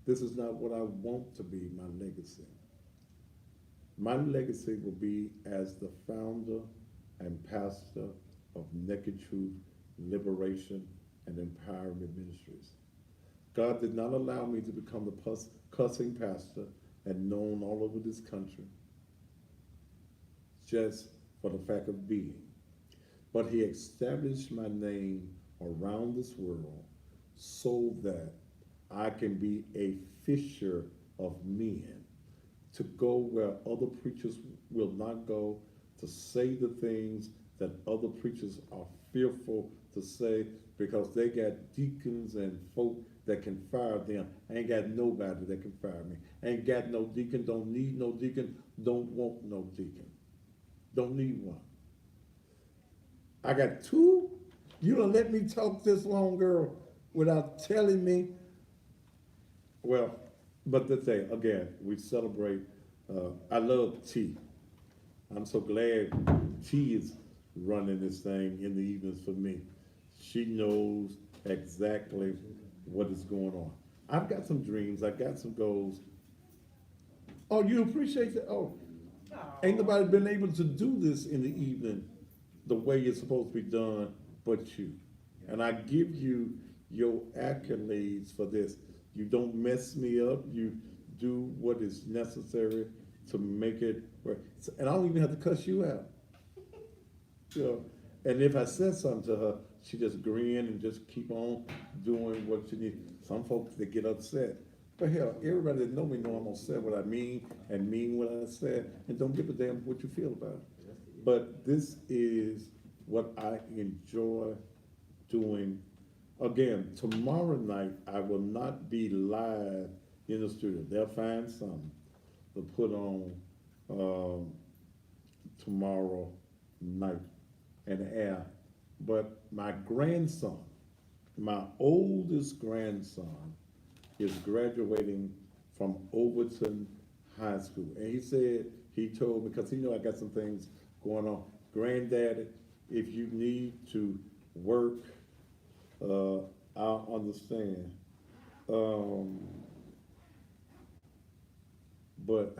This is not what I want to be my legacy. My legacy will be as the founder and pastor of Naked Truth, Liberation, and Empowerment Ministries. God did not allow me to become the cussing pastor and known all over this country just for the fact of being. But he established my name around this world so that I can be a fisher of men, to go where other preachers will not go, to say the things that other preachers are fearful to say because they got deacons and folk that can fire them. I ain't got nobody that can fire me. I ain't got no deacon, don't need no deacon, don't want no deacon. Don't need one. I got 2? You don't let me talk this long, girl, without telling me. Well, but the thing, again, we celebrate, I love tea. I'm so glad T is running this thing in the evenings for me. She knows exactly what is going on. I've got some dreams, I've got some goals. Oh, you appreciate that? Oh, ain't nobody been able to do this in the evening the way it's supposed to be done but you. And I give you your accolades for this. You don't mess me up. You do what is necessary to make it work. And I don't even have to cuss you out. You know, and if I said something to her, she just grin and just keep on doing what she needs. Some folks, they get upset. But hell, everybody that know me know I'm gonna say what I mean and mean what I said and don't give a damn what you feel about it. But this is what I enjoy doing. Again, tomorrow night, I will not be live in the studio. They'll find something to put on, tomorrow night and air. But my grandson, my oldest grandson, is graduating from Overton High School. And he said, he told me, because he know I got some things going on, Granddaddy, if you need to work, I'll understand. But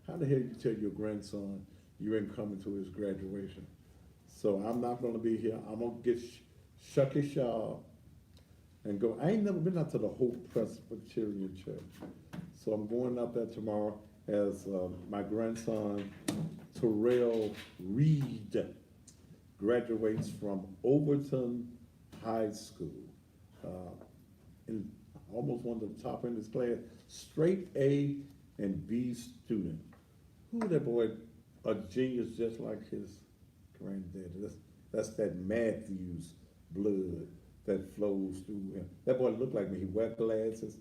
how the hell you tell your grandson you ain't coming to his graduation? So I'm not gonna be here. I'm gonna get Shucky Shaw and go. I ain't never been out to the Hope Presbyterian Church. So I'm going out there tomorrow as my grandson, Terrell Reed, graduates from Overton High School. And almost one of the top in his class, straight A and B student. Who that boy, a genius just like his granddaddy. That's that Matthews blood that flows through him. That boy look like me, he wear glasses.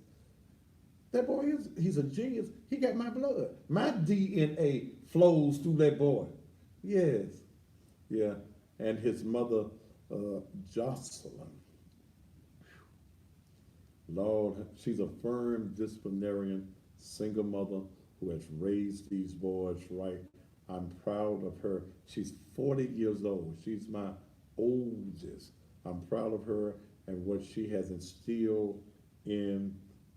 That boy he's a genius. He got my blood. My DNA flows through that boy. Yes. Yeah. And his mother, Jocelyn. Lord, she's a firm disciplinarian, single mother who has raised these boys right. I'm proud of her. She's 40 years old. She's my oldest. I'm proud of her and what she has instilled in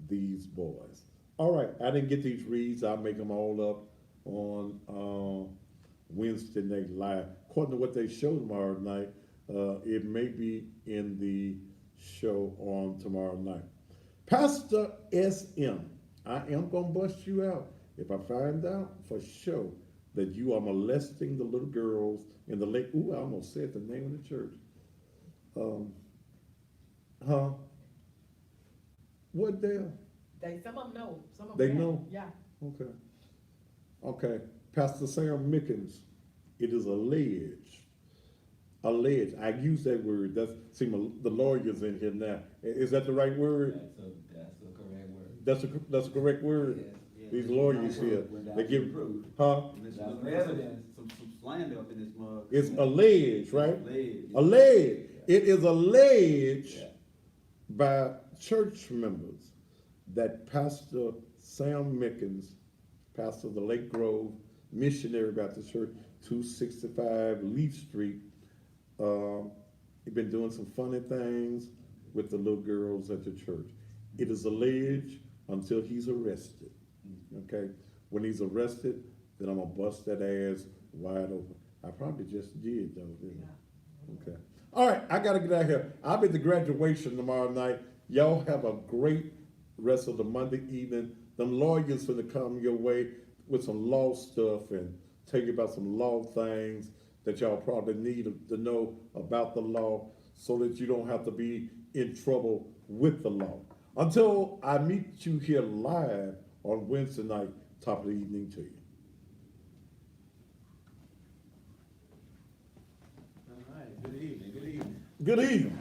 these boys. All right, I didn't get these reads. I'll make them all up on Wednesday night live. According to what they show tomorrow night, it may be in the show on tomorrow night. Pastor SM, I am gonna bust you out if I find out for sure that you are molesting the little girls in the lake. Ooh, I almost said the name of the church. What Dale? Some of them know, some of them They haven't. know? Yeah. Okay. Okay. Pastor Sam Mickens, it is alleged. Alleged. I use that word. The lawyers in here now. Is that the right word? That's a correct word. That's a correct word. Yes, yes. These lawyers here, they give, huh? There's some evidence, some slander up in this mug. It's alleged, right? Alleged. Alleged. It is alleged Yeah. by church members that Pastor Sam Mickens, pastor of the Lake Grove Missionary Baptist Church, 265 Leaf Street, he's been doing some funny things with the little girls at the church. It is alleged until he's arrested. Okay? When he's arrested, then I'm gonna bust that ass wide open. I probably just did though, didn't I? Okay. All right, I gotta get out of here. I'll be at the graduation tomorrow night. Y'all have a great rest of the Monday evening. Them lawyers finna come your way with some law stuff and tell you about some law things that y'all probably need to know about the law so that you don't have to be in trouble with the law. Until I meet you here live on Wednesday night, top of the evening to you. All right, good evening, good evening. Good evening.